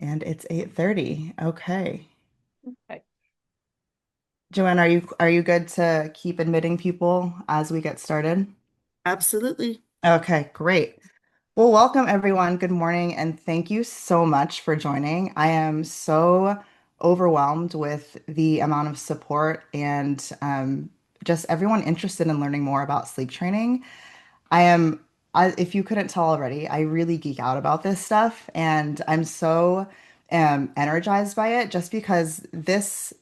And it's 8:30. Okay. Okay. Joanne, are you good to keep admitting people as we get started? Absolutely. Okay, great. Well, welcome everyone. Good morning, and thank you so much for joining. I am so overwhelmed with the amount of support and just everyone interested in learning more about sleep training. I am, if you couldn't tell already, I really geek out about this stuff, and I'm so energized by it just because this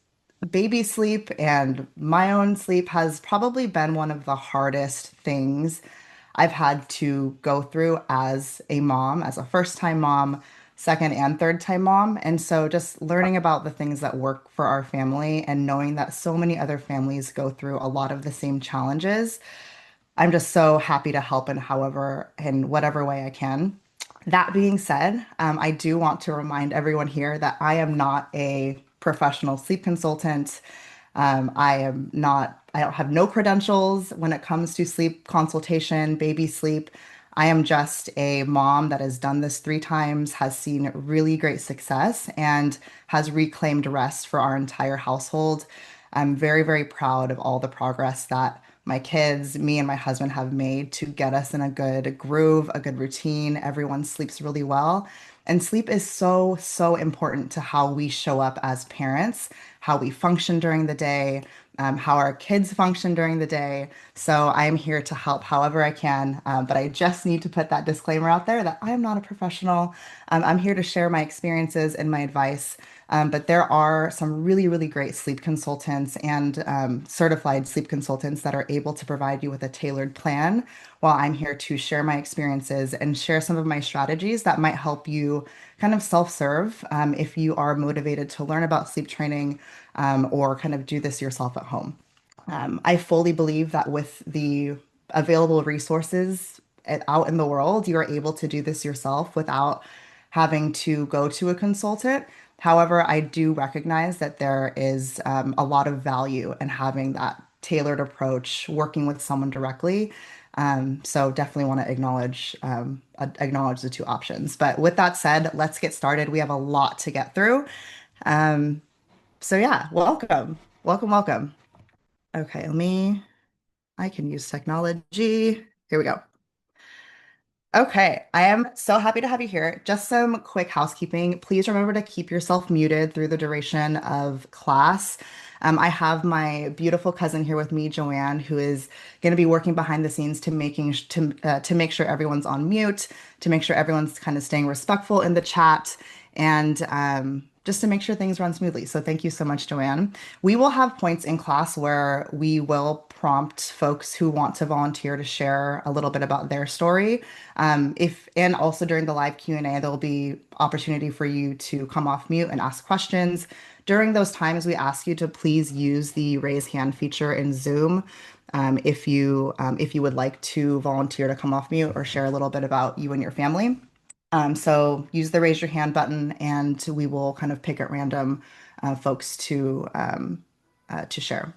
baby sleep and my own sleep has probably been one of the hardest things I've had to go through as a mom, as a first-time mom, second and third-time mom. And so just learning about the things that work for our family and knowing that so many other families go through a lot of the same challenges, I'm just so happy to help in however, in whatever way I can. That being said, I do want to remind everyone here that I am not a professional sleep consultant. I don't have no credentials when it comes to sleep consultation, baby sleep. I am just a mom that has done this 3 times, has seen really great success, and has reclaimed rest for our entire household. I'm very, very proud of all the progress that my kids, me, and my husband have made to get us in a good groove, a good routine. Everyone sleeps really well. And sleep is so, so important to how we show up as parents, how we function during the day, how our kids function during the day. So I am here to help however I can. But I just need to put that disclaimer out there that I am not a professional. I'm here to share my experiences and my advice. But there are some really, really great sleep consultants and certified sleep consultants that are able to provide you with a tailored plan, while I'm here to share my experiences and share some of my strategies that might help you kind of self-serve if you are motivated to learn about sleep training or kind of do this yourself at home. I fully believe that with the available resources out in the world, you are able to do this yourself without having to go to a consultant. However, I do recognize that there is a lot of value in having that tailored approach, working with someone directly. So definitely want to acknowledge the two options. But with that said, let's get started. We have a lot to get through. Um, so yeah, welcome, welcome, welcome. Okay, I can use technology. Here we go. Okay, I am so happy to have you here. Just some quick housekeeping. Please remember to keep yourself muted through the duration of class. I have my beautiful cousin here with me, Joanne, who is going to be working behind the scenes to make sure everyone's on mute, to make sure everyone's kind of staying respectful in the chat, and just to make sure things run smoothly. So thank you so much, Joanne. We will have points in class where we will prompt folks who want to volunteer to share a little bit about their story. If and also during the live Q&A, there'll be opportunity for you to come off mute and ask questions. During those times, we ask you to please use the raise hand feature in Zoom if you would like to volunteer to come off mute or share a little bit about you and your family. So use the raise your hand button, and we will kind of pick at random folks to share.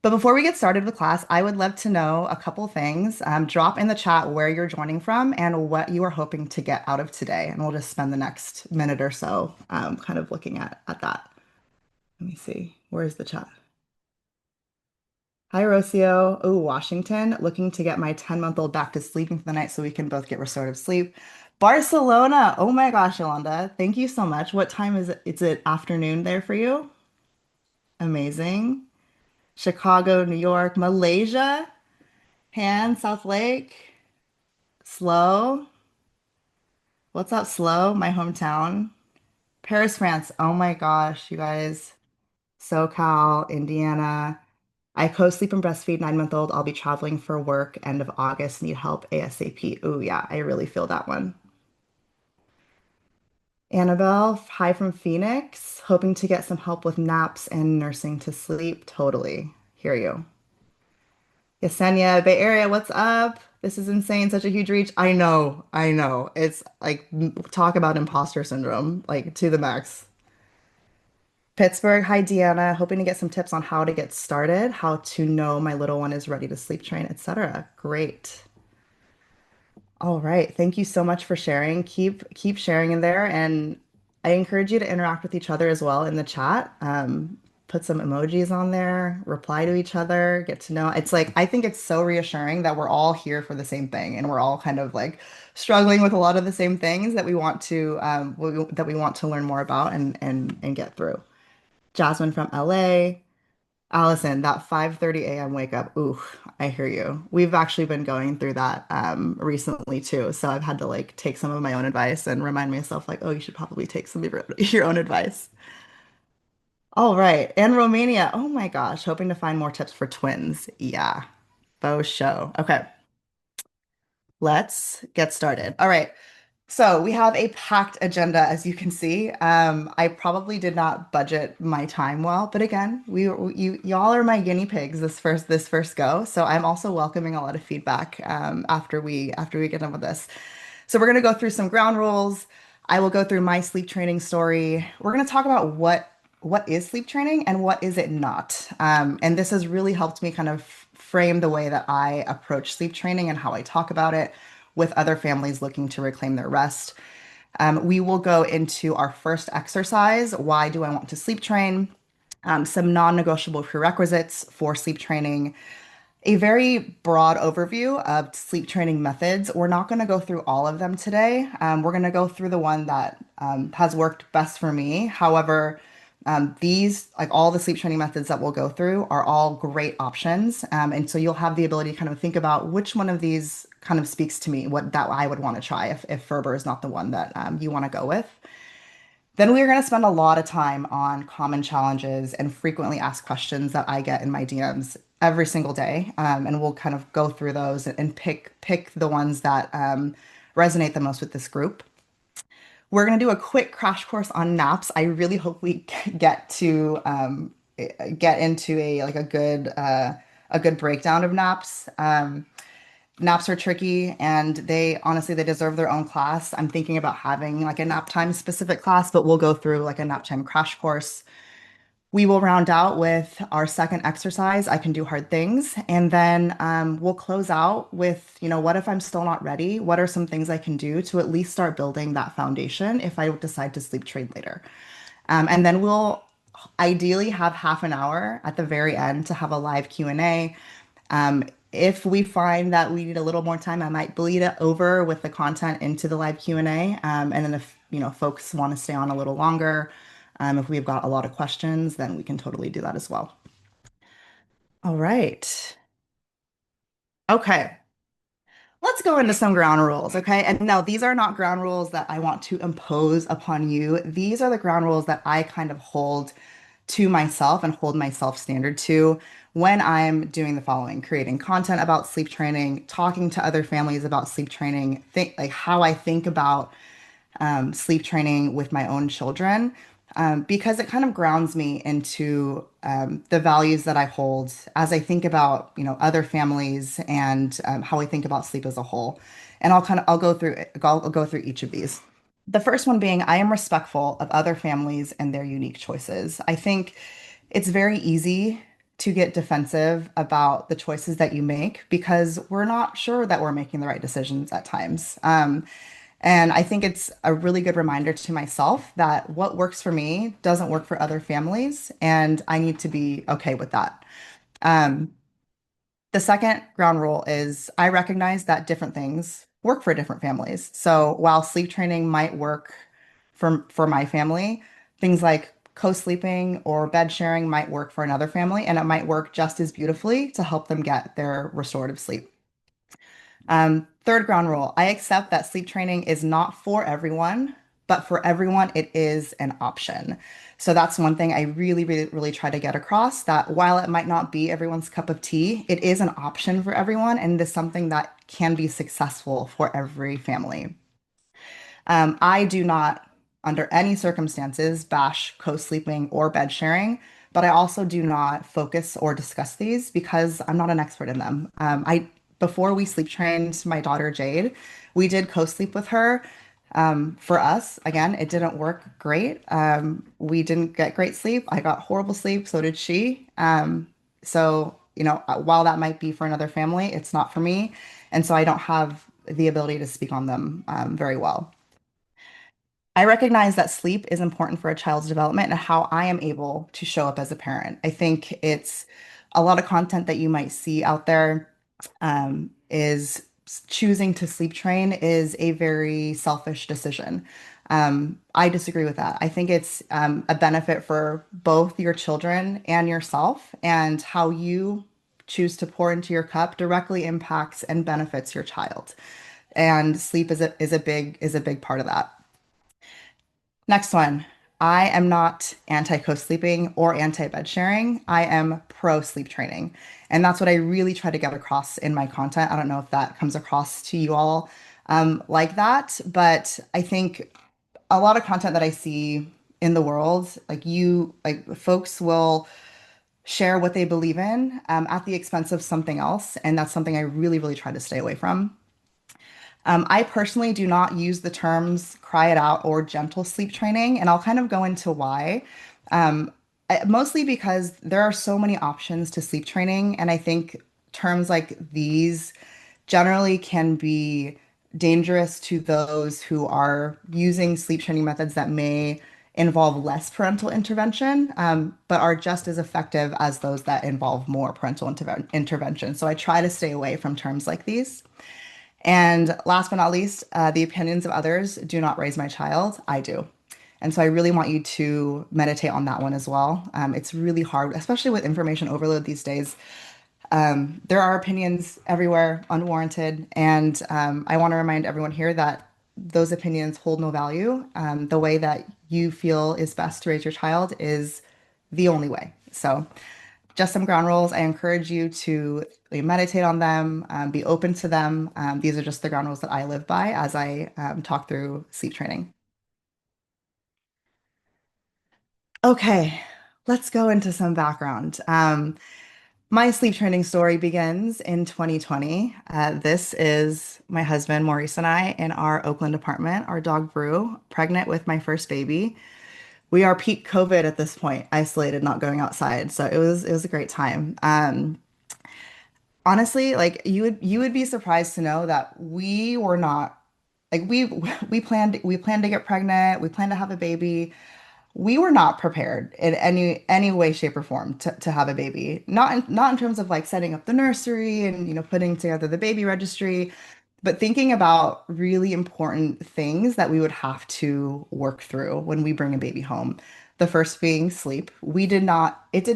But before we get started with class, I would love to know a couple things. Drop in the chat where you're joining from and what you are hoping to get out of today. And we'll just spend the next minute or so kind of looking at that. Let me see. Where's the chat? Hi, Rocio. Oh, Washington. Looking to get my 10-month-old back to sleeping for the night so we can both get restorative sleep. Barcelona. Oh my gosh, Yolanda. Thank you so much. What time is it? Is it afternoon there for you? Amazing. Chicago, New York, Malaysia. Han, South Lake, Slow. What's up, Slow? My hometown. Paris, France. Oh my gosh, you guys. SoCal, Indiana. I co-sleep and breastfeed 9-month-old. I'll be traveling for work end of August. Need help ASAP. Oh yeah, I really feel that one. Annabelle, hi from Phoenix. Hoping to get some help with naps and nursing to sleep. Totally. Hear you. Yesenia, Bay Area, what's up? This is insane. Such a huge reach. I know. I know. It's like talk about imposter syndrome, like to the max. Pittsburgh, hi Deanna. Hoping to get some tips on how to get started, how to know my little one is ready to sleep train, etc. Great. All right. Thank you so much for sharing. Keep sharing in there. And I encourage you to interact with each other as well in the chat. Put some emojis on there, reply to each other, get to know. It's like, I think it's so reassuring that we're all here for the same thing and we're all kind of like struggling with a lot of the same things that we want to that we want to learn more about and get through. Jasmine from LA. Allison, that 5:30 a.m. wake up, ooh, I hear you. We've actually been going through that recently too. So I've had to like take some of my own advice and remind myself like, oh, you should probably take some of your own advice. All right. And Romania. Oh my gosh, hoping to find more tips for twins. Yeah. Faux show. Okay, let's get started. All right. So we have a packed agenda, as you can see. I probably did not budget my time well, but again, y'all are my guinea pigs this first go. So I'm also welcoming a lot of feedback after we get done with this. So we're gonna go through some ground rules. I will go through my sleep training story. We're gonna talk about what is sleep training and what is it not. And this has really helped me kind of frame the way that I approach sleep training and how I talk about it with other families looking to reclaim their rest. We will go into our first exercise. Why do I want to sleep train? Some non-negotiable prerequisites for sleep training, a very broad overview of sleep training methods. We're not going to go through all of them today. We're going to go through the one that has worked best for me. However, these, like all the sleep training methods that we'll go through, are all great options. And so you'll have the ability to kind of think about which one of these kind of speaks to me, what that I would want to try if Ferber is not the one that you want to go with. Then we are going to spend a lot of time on common challenges and frequently asked questions that I get in my DMs every single day. And we'll kind of go through those and pick the ones that resonate the most with this group. We're going to do a quick crash course on naps. I really hope we get to get into a good breakdown of naps. Naps are tricky and they honestly they deserve their own class. I'm thinking about having like a nap time specific class, but we'll go through like a nap time crash course. We will round out with our second exercise, I can do hard things. And then we'll close out with, what if I'm still not ready? What are some things I can do to at least start building that foundation if I decide to sleep train later? And then we'll ideally have half an hour at the very end to have a live Q&A. If we find that we need a little more time, I might bleed it over with the content into the live Q&A. And then if, folks want to stay on a little longer, if we've got a lot of questions, then we can totally do that as well. All right. Okay. Let's go into some ground rules, okay? And no, these are not ground rules that I want to impose upon you. These are the ground rules that I kind of hold to myself and hold myself standard to when I'm doing the following, creating content about sleep training, talking to other families about sleep training, think like how I think about sleep training with my own children, because it kind of grounds me into the values that I hold as I think about, other families and how I think about sleep as a whole. And I'll go through each of these. The first one being I am respectful of other families and their unique choices. I think it's very easy to get defensive about the choices that you make because we're not sure that we're making the right decisions at times. And I think it's a really good reminder to myself that what works for me doesn't work for other families, and I need to be okay with that. Um, the second ground rule is I recognize that different things work for different families. So while sleep training might work for my family, things like co-sleeping or bed sharing might work for another family, and it might work just as beautifully to help them get their restorative sleep. Third ground rule, I accept that sleep training is not for everyone, but for everyone, it is an option. So that's one thing I really, really, really try to get across that while it might not be everyone's cup of tea, it is an option for everyone, and it is something that can be successful for every family. I do not, under any circumstances, bash co-sleeping or bed sharing, but I also do not focus or discuss these because I'm not an expert in them. Before we sleep trained my daughter Jade, we did co-sleep with her. For us, again, it didn't work great. We didn't get great sleep. I got horrible sleep, so did she. So, while that might be for another family, it's not for me. And so I don't have the ability to speak on them very well. I recognize that sleep is important for a child's development and how I am able to show up as a parent. I think it's a lot of content that you might see out there is choosing to sleep train is a very selfish decision. I disagree with that. I think it's a benefit for both your children and yourself, and how you choose to pour into your cup directly impacts and benefits your child. And sleep is a big part of that. Next one. I am not anti co-sleeping or anti-bed sharing. I am pro sleep training. And that's what I really try to get across in my content. I don't know if that comes across to you all like that, but I think a lot of content that I see in the world, like folks will share what they believe in at the expense of something else. And that's something I really, really try to stay away from. I personally do not use the terms cry it out or gentle sleep training, and I'll kind of go into why. Um, Mostly because there are so many options to sleep training, and I think terms like these generally can be dangerous to those who are using sleep training methods that may involve less parental intervention, but are just as effective as those that involve more parental intervention. So I try to stay away from terms like these. And last but not least, the opinions of others do not raise my child. I do. And so I really want you to meditate on that one as well. It's really hard, especially with information overload these days. There are opinions everywhere, unwarranted. And I want to remind everyone here that those opinions hold no value. The way that you feel is best to raise your child is the only way. So just some ground rules. I encourage you to meditate on them, be open to them. These are just the ground rules that I live by as I talk through sleep training. Okay, let's go into some background. My sleep training story begins in 2020. This is my husband, Maurice, and I in our Oakland apartment, our dog Brew, pregnant with my first baby. We are peak COVID at this point, isolated, not going outside. So it was a great time. Honestly, like you would be surprised to know that we were not like we planned to get pregnant, we planned to have a baby. We were not prepared in any way, shape, or form to have a baby. Not in terms of like setting up the nursery and putting together the baby registry, but thinking about really important things that we would have to work through when we bring a baby home. The first being sleep. It did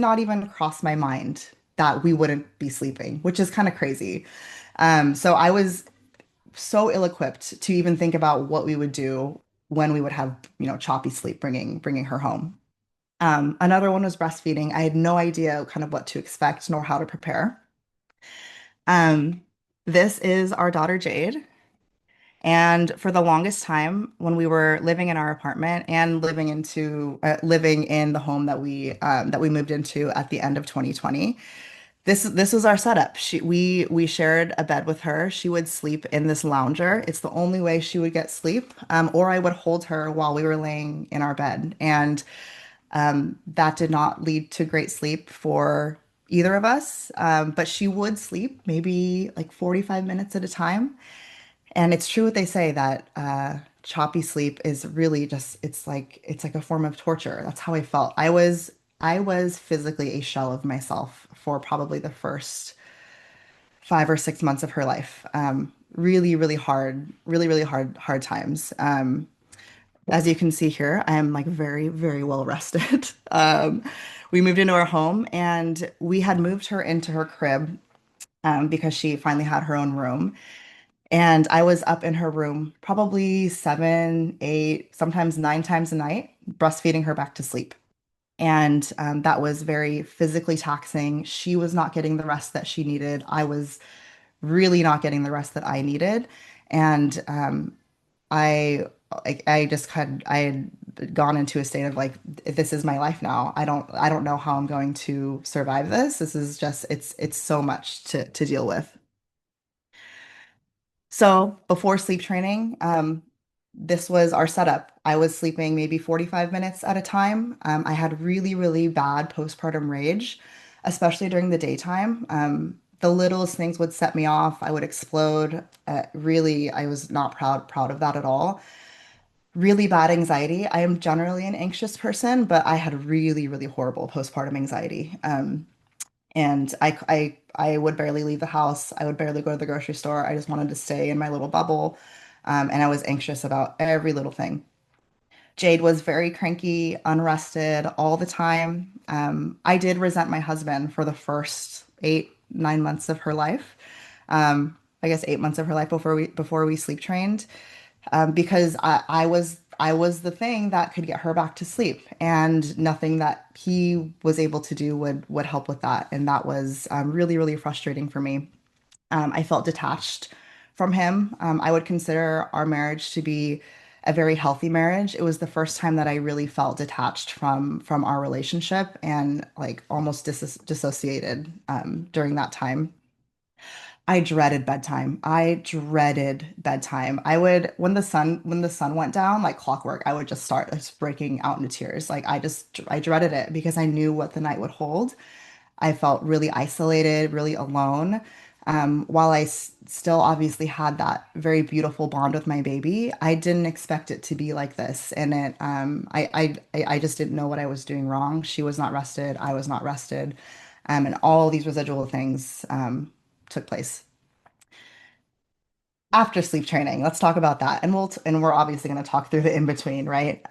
not even cross my mind that we wouldn't be sleeping, which is kind of crazy. So I was so ill-equipped to even think about what we would do when we would have, choppy sleep bringing her home. Another one was breastfeeding. I had no idea kind of what to expect nor how to prepare. Um, this is our daughter Jade. And for the longest time, when we were living in our apartment and living in the home that we moved into at the end of 2020, this was our setup. We shared a bed with her. She would sleep in this lounger. It's the only way she would get sleep, or I would hold her while we were laying in our bed, and that did not lead to great sleep for either of us. But she would sleep maybe like 45 minutes at a time. And it's true what they say that choppy sleep is really just it's like a form of torture. That's how I felt. I was physically a shell of myself for probably the first 5 or 6 months of her life. Really, really hard, really, really hard times. As you can see here, I am like very, very well rested. We moved into our home and we had moved her into her crib because she finally had her own room. And I was up in her room probably 7, 8, sometimes 9 times a night, breastfeeding her back to sleep. And that was very physically taxing. She was not getting the rest that she needed. I was really not getting the rest that I needed. And I had gone into a state of like, this is my life now. I don't know how I'm going to survive this. This is just it's so much to deal with. So before sleep training, this was our setup. I was sleeping maybe 45 minutes at a time. I had really, really bad postpartum rage, especially during the daytime. The littlest things would set me off. I would explode. Really, I was not proud of that at all. really bad anxiety. I am generally an anxious person, but I had really, really horrible postpartum anxiety. And I would barely leave the house. I would barely go to the grocery store. I just wanted to stay in my little bubble. And I was anxious about every little thing. Jade was very cranky, unrested all the time. I did resent my husband for the first 8, 9 months of her life. I guess 8 months of her life before we sleep trained, because I was the thing that could get her back to sleep, and nothing that he was able to do would help with that, and that was really really frustrating for me. I felt detached from him. I would consider our marriage to be a very healthy marriage. It was the first time that I really felt detached from our relationship and like almost dissociated during that time. I dreaded bedtime. I dreaded bedtime. I would when the sun went down like clockwork, I would just breaking out into tears. Like I dreaded it because I knew what the night would hold. I felt really isolated, really alone. While still obviously had that very beautiful bond with my baby, I didn't expect it to be like this. And I just didn't know what I was doing wrong. She was not rested. I was not rested. And all these residual things took place after sleep training. Let's talk about that. And we're obviously going to talk through the in between, right?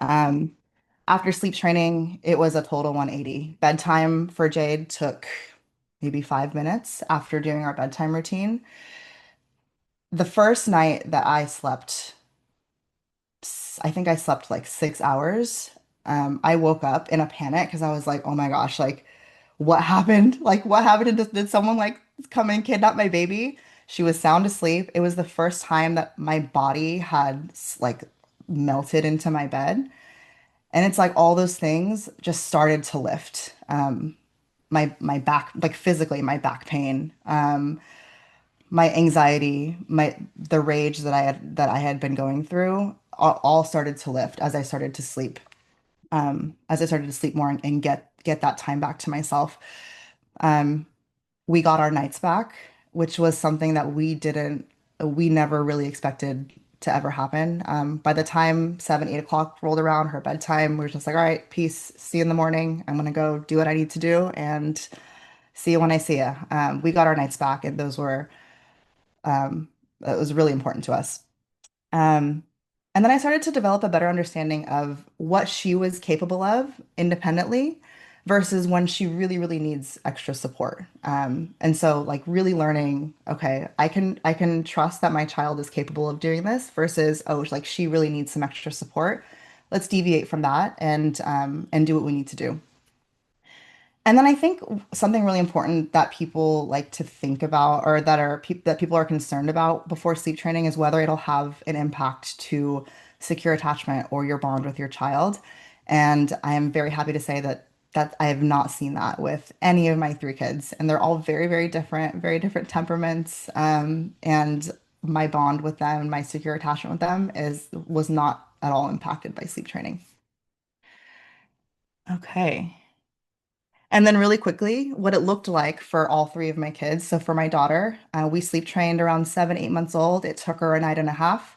After sleep training, it was a total 180. Bedtime for Jade took maybe 5 minutes after doing our bedtime routine. The first night that I slept, I think I slept like 6 hours. I woke up in a panic because I was like, oh my gosh, like what happened? Like what happened? Did someone like come and kidnap my baby? She was sound asleep. It was the first time that my body had like melted into my bed. And it's like all those things just started to lift. My back, like physically, my back pain, my anxiety, my the rage that I had been going through, all started to lift as I started to sleep. As I started to sleep more and get that time back to myself. Um, we got our nights back, which was something that we never really expected to ever happen. By the time 7, 8 o'clock rolled around, her bedtime, we were just like, all right, peace, see you in the morning. I'm gonna go do what I need to do and see you when I see you. We got our nights back, and um, it was really important to us. Um, and then I started to develop a better understanding of what she was capable of independently versus when she really, really needs extra support. And so like really learning, okay, I can trust that my child is capable of doing this versus, oh, like she really needs some extra support. Let's deviate from that and do what we need to do. And then I think something really important that people like to think about, or that people are concerned about before sleep training, is whether it'll have an impact to secure attachment or your bond with your child. And I am very happy to say that I have not seen that with any of my three kids, and they're all very different temperaments. And my bond with them, my secure attachment with them, is was not at all impacted by sleep training. Okay. And then, really quickly, what it looked like for all three of my kids. So, for my daughter, we sleep trained around 7, 8 months old. It took her a night and a half.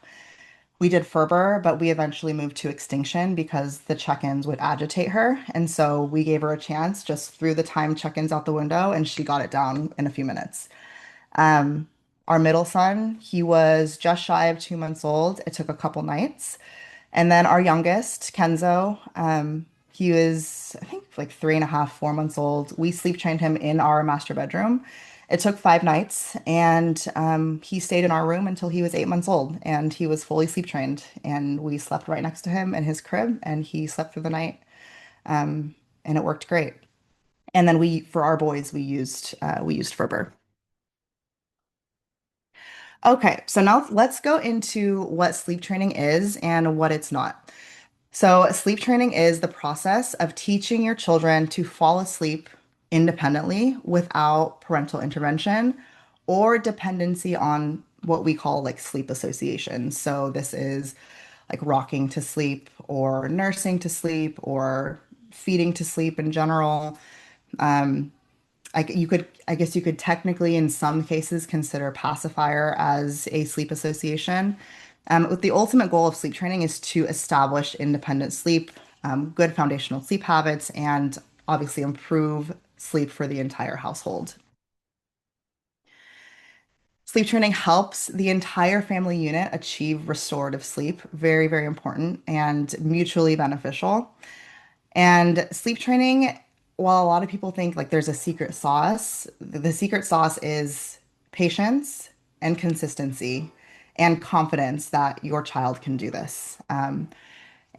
We did Ferber, but we eventually moved to extinction because the check-ins would agitate her. And so we gave her a chance, just threw the time check-ins out the window, and she got it down in a few minutes. Um, our middle son, he was just shy of 2 months old. It took a couple nights. And then our youngest, Kenzo, he was, I think, like 3.5, 4 months old. We sleep trained him in our master bedroom. It took 5 nights, and he stayed in our room until he was 8 months old, and he was fully sleep trained. And we slept right next to him in his crib, and he slept through the night, and it worked great. And then for our boys, we used Ferber. Okay, so now let's go into what sleep training is and what it's not. So, sleep training is the process of teaching your children to fall asleep independently without parental intervention or dependency on what we call like sleep association. So, this is like rocking to sleep or nursing to sleep or feeding to sleep in general. I guess you could technically, in some cases, consider pacifier as a sleep association. With the ultimate goal of sleep training is to establish independent sleep, good foundational sleep habits, and obviously improve sleep for the entire household. Sleep training helps the entire family unit achieve restorative sleep. Very, very important and mutually beneficial. And sleep training, while a lot of people think like there's a secret sauce, the secret sauce is patience and consistency and confidence that your child can do this.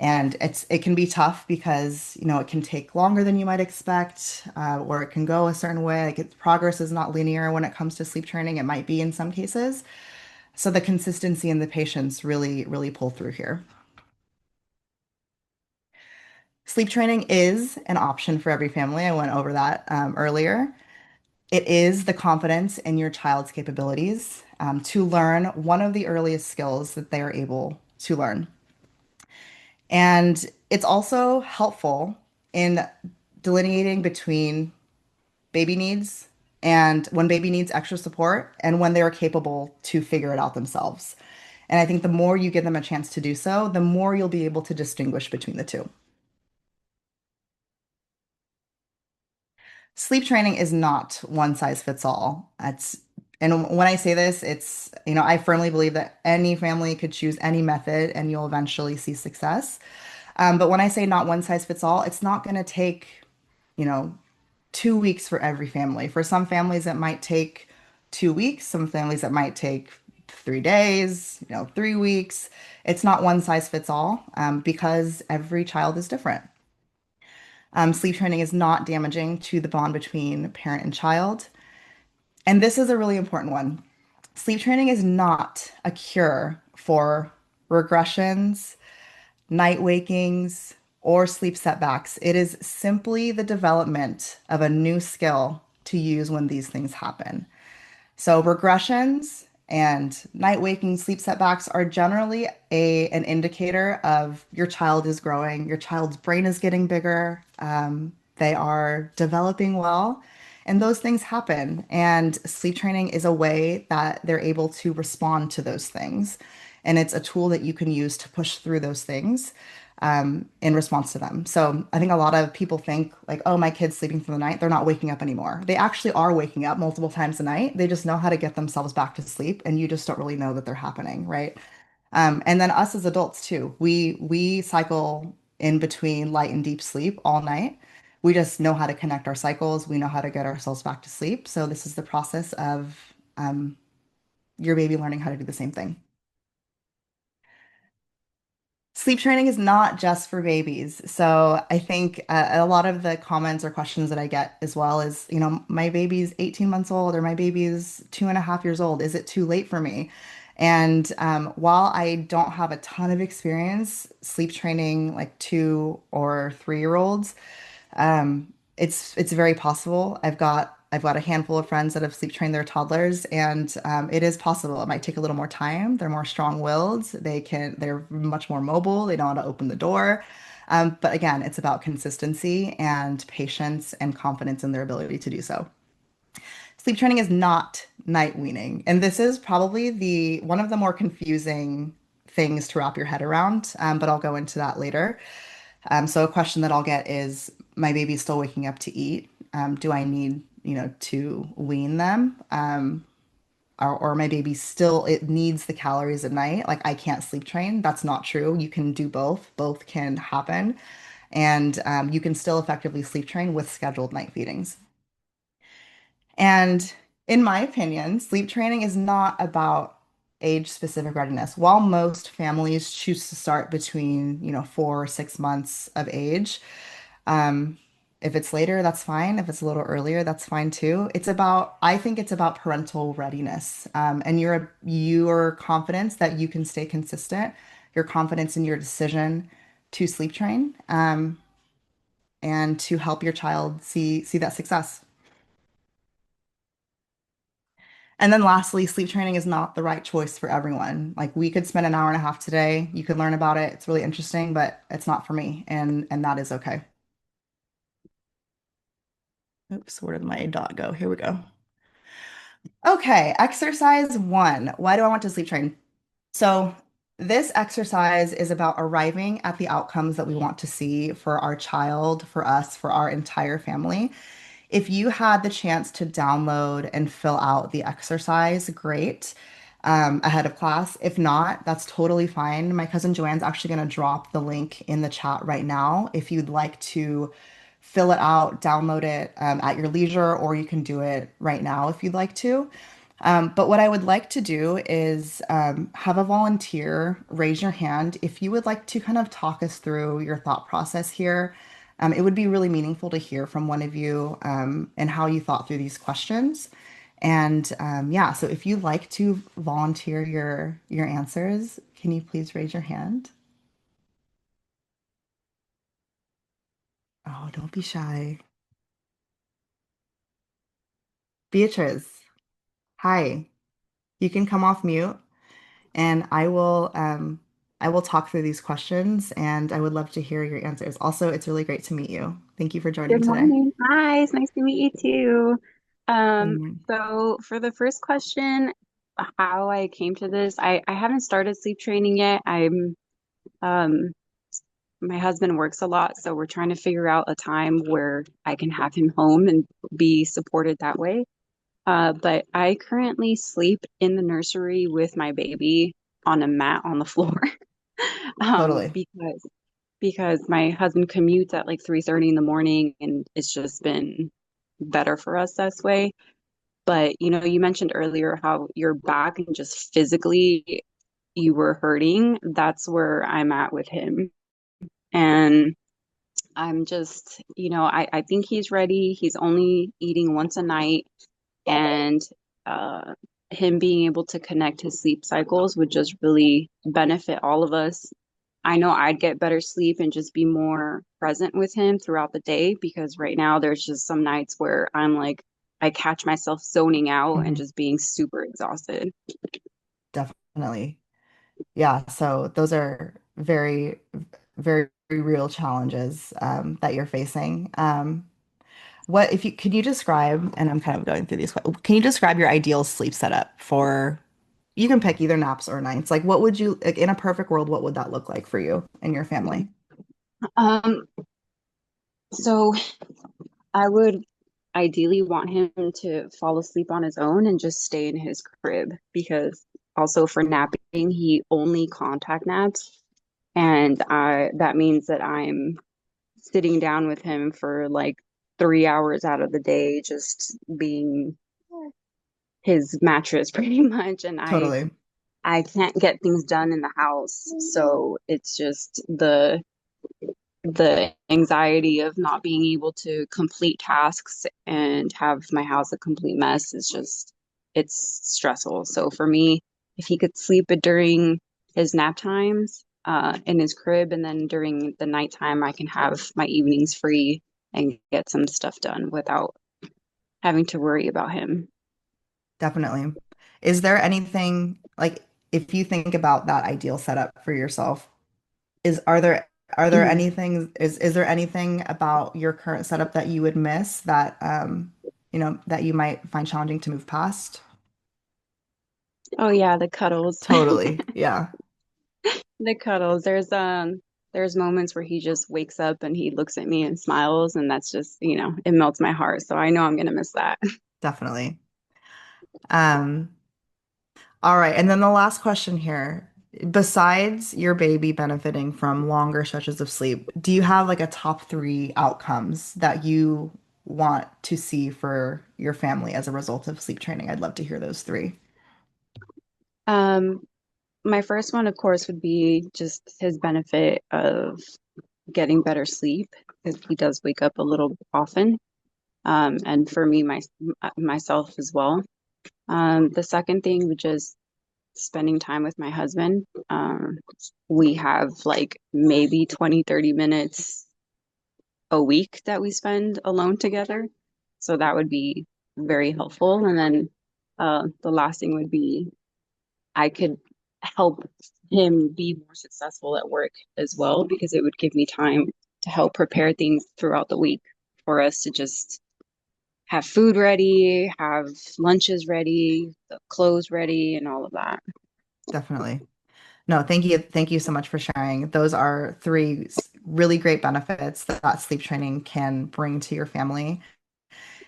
And it can be tough because it can take longer than you might expect, or it can go a certain way. Progress is not linear when it comes to sleep training. It might be in some cases. So the consistency and the patience really, really pull through here. Sleep training is an option for every family. I went over that earlier. It is the confidence in your child's capabilities to learn one of the earliest skills that they are able to learn. And it's also helpful in delineating between baby needs and when baby needs extra support and when they're capable to figure it out themselves. And I think the more you give them a chance to do so, the more you'll be able to distinguish between the two. Sleep training is not one size fits all. And when I say this, I firmly believe that any family could choose any method and you'll eventually see success. But when I say not one size fits all, it's not going to take, you know, 2 weeks for every family. For some families, it might take 2 weeks. Some families, it might take 3 days, 3 weeks. It's not one size fits all because every child is different. Sleep training is not damaging to the bond between parent and child. And this is a really important one. Sleep training is not a cure for regressions, night wakings, or sleep setbacks. It is simply the development of a new skill to use when these things happen. So regressions and night waking sleep setbacks are generally an indicator of your child is growing, your child's brain is getting bigger, they are developing well, and those things happen. And sleep training is a way that they're able to respond to those things. And it's a tool that you can use to push through those things in response to them. So I think a lot of people think like, oh, my kid's sleeping through the night. They're not waking up anymore. They actually are waking up multiple times a night. They just know how to get themselves back to sleep, and you just don't really know that they're happening, right? And then us as adults too. We cycle in between light and deep sleep all night. We just know how to connect our cycles. We know how to get ourselves back to sleep. So this is the process of your baby learning how to do the same thing. Sleep training is not just for babies. So I think a lot of the comments or questions that I get as well is, my baby's 18 months old or my baby's 2.5 years old. Is it too late for me? And while I don't have a ton of experience sleep training like 2 or 3 year olds, it's very possible. I've got a handful of friends that have sleep trained their toddlers, and it is possible. It might take a little more time. They're more strong-willed. They're much more mobile. They know how to open the door. But again, it's about consistency and patience and confidence in their ability to do so. Sleep training is not night weaning, and this is probably the one of the more confusing things to wrap your head around. But I'll go into that later. So a question that I'll get is, my baby's still waking up to eat. Do I need, to wean them? Or my baby still, it needs the calories at night. Like I can't sleep train. That's not true. You can do both. Both can happen. And you can still effectively sleep train with scheduled night feedings. And in my opinion, sleep training is not about age specific readiness. While most families choose to start between, 4 or 6 months of age, um, if it's later, that's fine. If it's a little earlier, that's fine too. I think it's about parental readiness, and your confidence that you can stay consistent, your confidence in your decision to sleep train, and to help your child see that success. And then lastly, sleep training is not the right choice for everyone. Like we could spend an hour and a half today. You could learn about it. It's really interesting, but it's not for me, and that is okay. Oops, where did my dot go? Here we go. Okay, exercise one. Why do I want to sleep train? So This exercise is about arriving at the outcomes that we want to see for our child, for us, for our entire family. If you had the chance to download and fill out the exercise, great, ahead of class. If not, that's totally fine. My cousin Joanne's actually going to drop the link in the chat right now if you'd like to fill it out, download it at your leisure, or you can do it right now if you'd like to. But what I would like to do is have a volunteer raise your hand if you would like to kind of talk us through your thought process here. It would be really meaningful to hear from one of you and how you thought through these questions. And yeah, so if you'd like to volunteer your answers, can you please raise your hand? Oh, don't be shy. Beatrice, hi. You can come off mute. And I will talk through these questions and I would love to hear your answers. Also, it's really great to meet you. Thank you for joining Good today. morning. Hi, it's nice to meet you too. Good morning. So for the first question, how I came to this, I haven't started sleep training yet. Um my husband works a lot, so we're trying to figure out a time where I can have him home and be supported that way. But I currently sleep in the nursery with my baby on a mat on the floor. Um, Totally. because because my husband commutes at like 3:30 in the morning and it's just been better for us this way. But you mentioned earlier how your back and just physically you were hurting. That's where I'm at with him. And I'm just, I think he's ready. He's only eating once a night and uh him being able to connect his sleep cycles would just really benefit all of us. I know I'd get better sleep and just be more present with him throughout the day because right now there's just some nights where I'm like, I catch myself zoning out and Mhm. just being super exhausted. Definitely. Yeah. So those are very, very real challenges that you're facing. What if you could you describe, and I'm kind of going through these, can you describe your ideal sleep setup for, you can pick either naps or nights. Like what would you, like in a perfect world, what would that look like for you and your family? Um, so I would ideally want him to fall asleep on his own and just stay in his crib because also for napping, he only contact naps. And that means that I'm sitting down with him for like 3 hours out of the day, just being his mattress pretty much. And Totally. I can't get things done in the house. So it's just the anxiety of not being able to complete tasks and have my house a complete mess is just it's stressful. So for me, if he could sleep during his nap times in his crib and then during the nighttime I can have my evenings free and get some stuff done without having to worry about him. Definitely. Is there anything like if you think about that ideal setup for yourself, is are there Mhm. anything is there anything about your current setup that you would miss that that you might find challenging to move past? Oh yeah, the cuddles. Totally. Yeah, The cuddles. There's moments where he just wakes up and he looks at me and smiles and that's just, it melts my heart. So I know I'm gonna miss that. definitely. Um, all right. And then the last question here. Besides your baby benefiting from longer stretches of sleep, do you have like a top three outcomes that you want to see for your family as a result of sleep training? I'd love to hear those three. Um, my first one, of course, would be just his benefit of getting better sleep because he does wake up a little often. And for me, myself as well. The second thing would just spending time with my husband. We have like maybe 20, 30 minutes a week that we spend alone together. So that would be very helpful. And then the last thing would be I could help him be more successful at work as well because it would give me time to help prepare things throughout the week for us to just have food ready, have lunches ready, the clothes ready, and all of that. Definitely. No, thank you. Thank you so much for sharing. Those are three really great benefits that sleep training can bring to your family.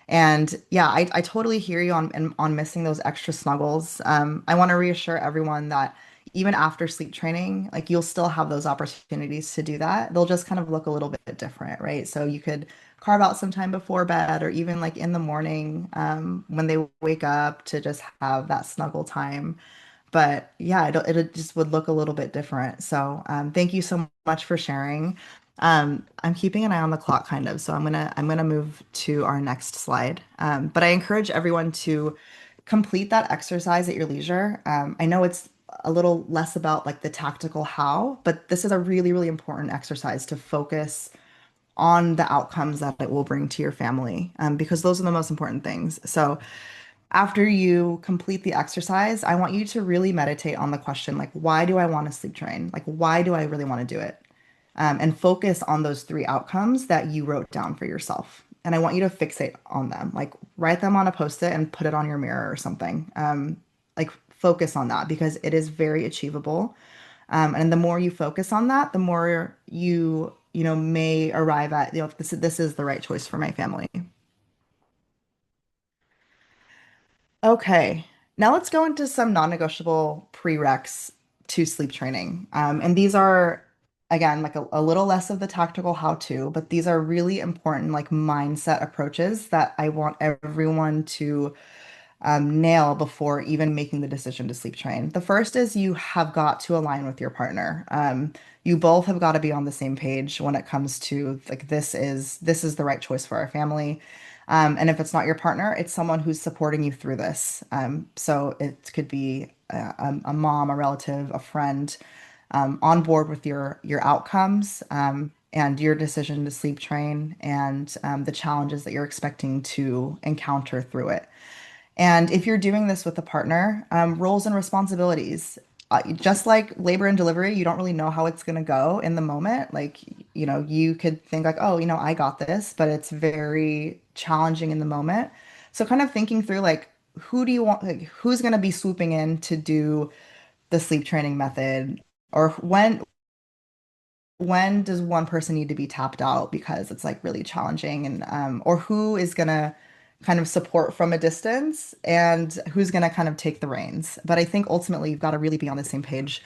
And yeah, I totally hear you on missing those extra snuggles. I want to reassure everyone that even after sleep training, like you'll still have those opportunities to do that. They'll just kind of look a little bit different, right? So you could carve out some time before bed or even like in the morning, when they wake up to just have that snuggle time. But yeah, it just would look a little bit different. So thank you so much for sharing. I'm keeping an eye on the clock kind of, so I'm gonna move to our next slide. But I encourage everyone to complete that exercise at your leisure. I know it's a little less about like the tactical how, but this is a really, really important exercise to focus on the outcomes that it will bring to your family, because those are the most important things. So after you complete the exercise, I want you to really meditate on the question, like, why do I want to sleep train? Like, why do I really want to do it? And focus on those three outcomes that you wrote down for yourself. And I want you to fixate on them, like write them on a post-it and put it on your mirror or something. Like focus on that because it is very achievable. And the more you focus on that, the more you may arrive at, this is the right choice for my family. Okay, now let's go into some non-negotiable prereqs to sleep training. And these are, again, like a little less of the tactical how-to, but these are really important, like mindset approaches that I want everyone to nail before even making the decision to sleep train. The first is you have got to align with your partner. You both have got to be on the same page when it comes to like this is the right choice for our family. And if it's not your partner, it's someone who's supporting you through this. So it could be a mom, a relative, a friend, on board with your outcomes. And your decision to sleep train and the challenges that you're expecting to encounter through it. And if you're doing this with a partner, roles and responsibilities, just like labor and delivery, you don't really know how it's going to go in the moment. Like, you could think like, oh, I got this, but it's very challenging in the moment. So kind of thinking through like, who do you want, like, who's going to be swooping in to do the sleep training method? Or when does one person need to be tapped out because it's like really challenging and or who is gonna kind of support from a distance and who's gonna kind of take the reins. But I think ultimately you've got to really be on the same page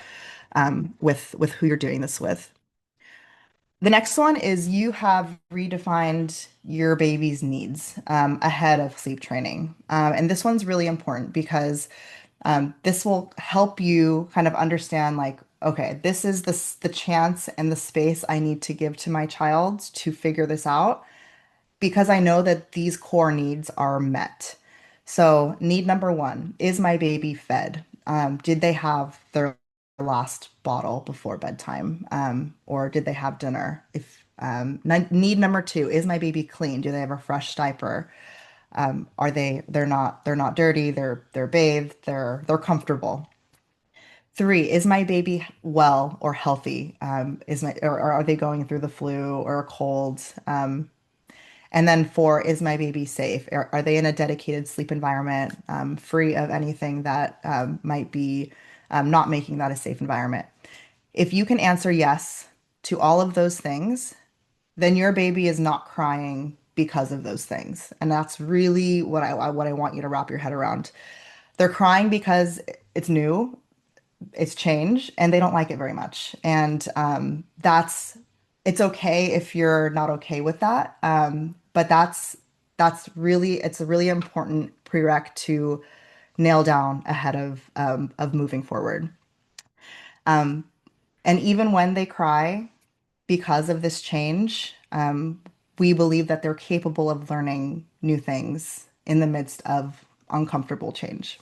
with who you're doing this with. The next one is you have redefined your baby's needs ahead of sleep training. And this one's really important because this will help you kind of understand like, okay, this is the chance and the space I need to give to my child to figure this out because I know that these core needs are met. So, need number one, is my baby fed? Did they have their last bottle before bedtime? Or did they have dinner? If need number two, is my baby clean? Do they have a fresh diaper? Are they're not dirty, they're bathed, they're comfortable. Three, is my baby well or healthy? Or are they going through the flu or a cold? And then four, is my baby safe? Are they in a dedicated sleep environment, free of anything that might be not making that a safe environment? If you can answer yes to all of those things, then your baby is not crying because of those things. And that's really what I want you to wrap your head around. They're crying because it's new, it's change, and they don't like it very much. And it's okay if you're not okay with that. But it's a really important prereq to nail down ahead of moving forward. And even when they cry because of this change, we believe that they're capable of learning new things in the midst of uncomfortable change.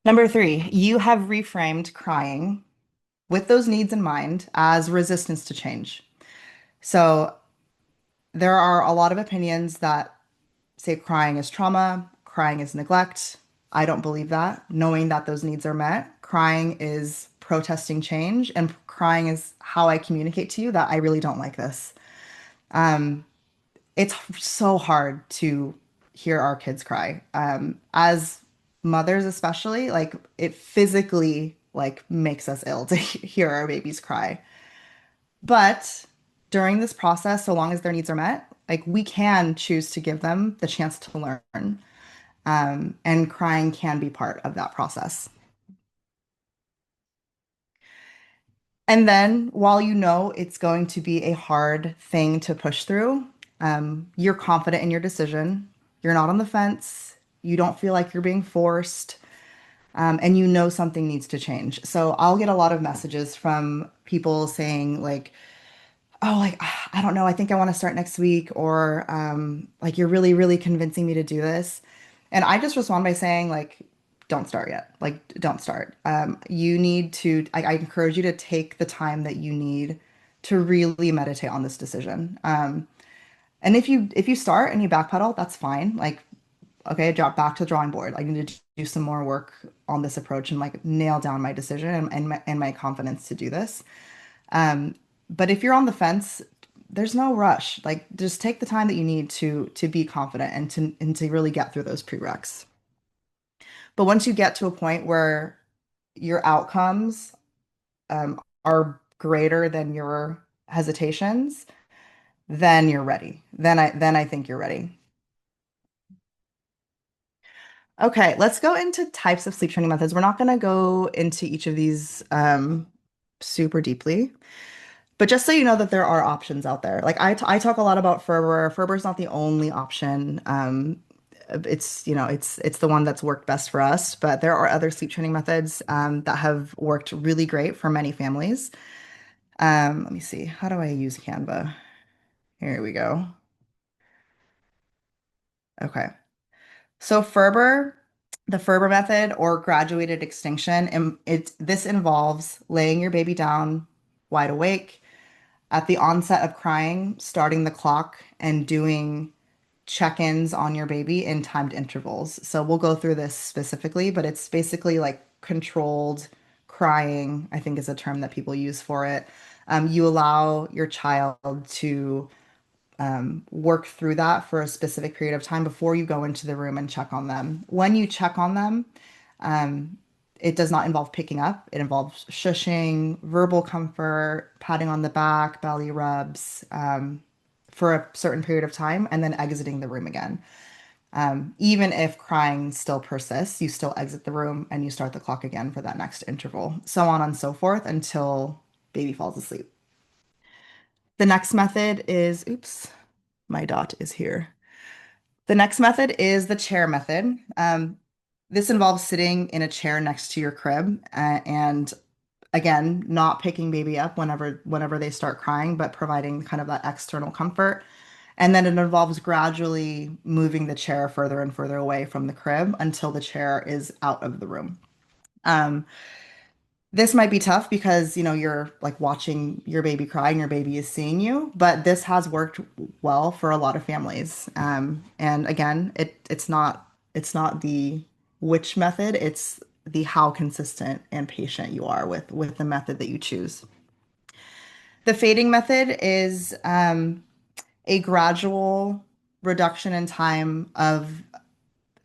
Number three, you have reframed crying with those needs in mind as resistance to change. So there are a lot of opinions that say crying is trauma, crying is neglect. I don't believe that. Knowing that those needs are met, crying is protesting change, and crying is how I communicate to you that I really don't like this. It's so hard to hear our kids cry. As mothers especially, like it physically like makes us ill to hear our babies cry. But during this process, so long as their needs are met, like we can choose to give them the chance to learn. And crying can be part of that process. And then while you know it's going to be a hard thing to push through, you're confident in your decision. You're not on the fence. You don't feel like you're being forced. And you know something needs to change. So I'll get a lot of messages from people saying, like, oh, like, I don't know, I think I want to start next week, or like, you're really, really convincing me to do this. And I just respond by saying, like, don't start yet. Like, don't start. You need to, I encourage you to take the time that you need to really meditate on this decision. And if you start and you backpedal, that's fine. Like, okay, drop back to the drawing board. I need to do some more work on this approach and like nail down my decision and my confidence to do this. Um, but if you're on the fence, there's no rush. Like just take the time that you need to be confident and to really get through those prereqs. But once you get to a point where your outcomes are greater than your hesitations, then you're ready. Then I think you're ready. Okay, let's go into types of sleep training methods. We're not going to go into each of these super deeply. But just so you know that there are options out there. Like I talk a lot about Ferber. Ferber's not the only option. It's the one that's worked best for us. But there are other sleep training methods that have worked really great for many families. Let me see. How do I use Canva? Here we go. Okay. So the Ferber method or graduated extinction, this involves laying your baby down wide awake at the onset of crying, starting the clock and doing check-ins on your baby in timed intervals. So we'll go through this specifically, but it's basically like controlled crying, I think is a term that people use for it. You allow your child to work through that for a specific period of time before you go into the room and check on them. When you check on them, um, it does not involve picking up. It involves shushing, verbal comfort, patting on the back, belly rubs, for a certain period of time, and then exiting the room again. Even if crying still persists, you still exit the room and you start the clock again for that next interval, so on and so forth until baby falls asleep. The next method is, oops, my dot is here. The next method is the chair method. This involves sitting in a chair next to your crib and again, not picking baby up whenever they start crying, but providing kind of that external comfort. And then it involves gradually moving the chair further and further away from the crib until the chair is out of the room. Um, this might be tough because, you're like watching your baby cry and your baby is seeing you, but this has worked well for a lot of families. And again, it's not the which method, it's the how consistent and patient you are with the method that you choose. The fading method is a gradual reduction in time of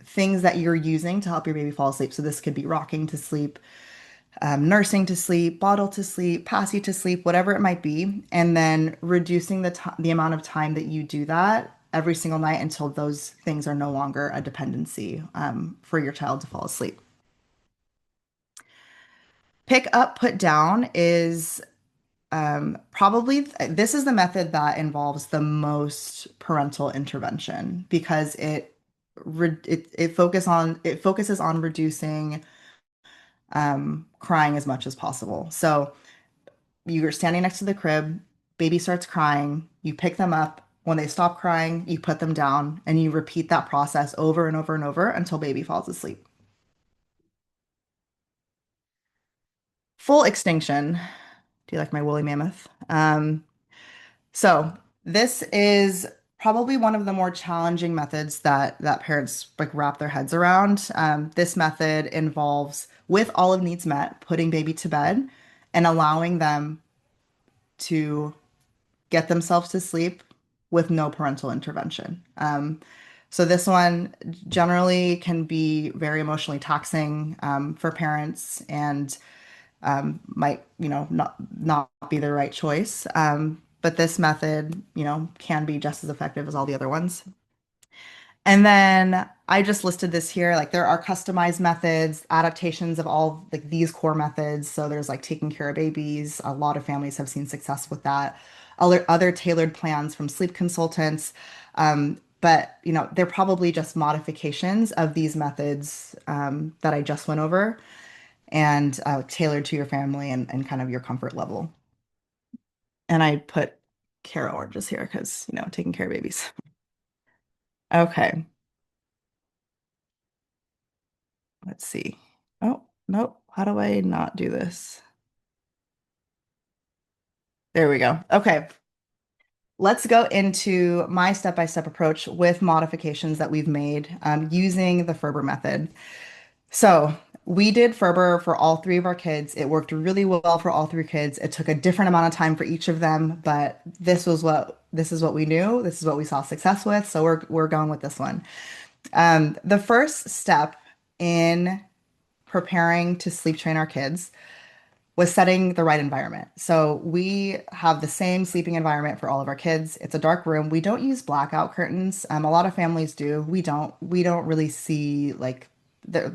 things that you're using to help your baby fall asleep. So this could be rocking to sleep, nursing to sleep, bottle to sleep, passy to sleep, whatever it might be, and then reducing the amount of time that you do that every single night until those things are no longer a dependency for your child to fall asleep. Pick up, put down is probably this is the method that involves the most parental intervention because it focuses on reducing crying as much as possible. So you're standing next to the crib, baby starts crying, you pick them up. When they stop crying, you put them down and you repeat that process over and over and over until baby falls asleep. Full extinction. Do you like my woolly mammoth? So this is probably one of the more challenging methods that parents like wrap their heads around. This method involves, with all of needs met, putting baby to bed and allowing them to get themselves to sleep with no parental intervention. So this one generally can be very emotionally taxing for parents and might, not be the right choice. But this method, can be just as effective as all the other ones. And then I just listed this here. Like there are customized methods, adaptations of all like these core methods. So there's like taking care of babies. A lot of families have seen success with that. Other tailored plans from sleep consultants. But they're probably just modifications of these methods that I just went over and tailored to your family and kind of your comfort level. And I put Cara oranges here because, taking care of babies. Okay, let's see. Oh, nope. How do I not do this? There we go. Okay, let's go into my step-by-step approach with modifications that we've made using the Ferber method. So we did Ferber for all three of our kids. It worked really well for all three kids. It took a different amount of time for each of them, but this is what we knew. This is what we saw success with. So we're going with this one. The first step in preparing to sleep train our kids was setting the right environment. So we have the same sleeping environment for all of our kids. It's a dark room. We don't use blackout curtains. A lot of families do. We don't. We don't really see like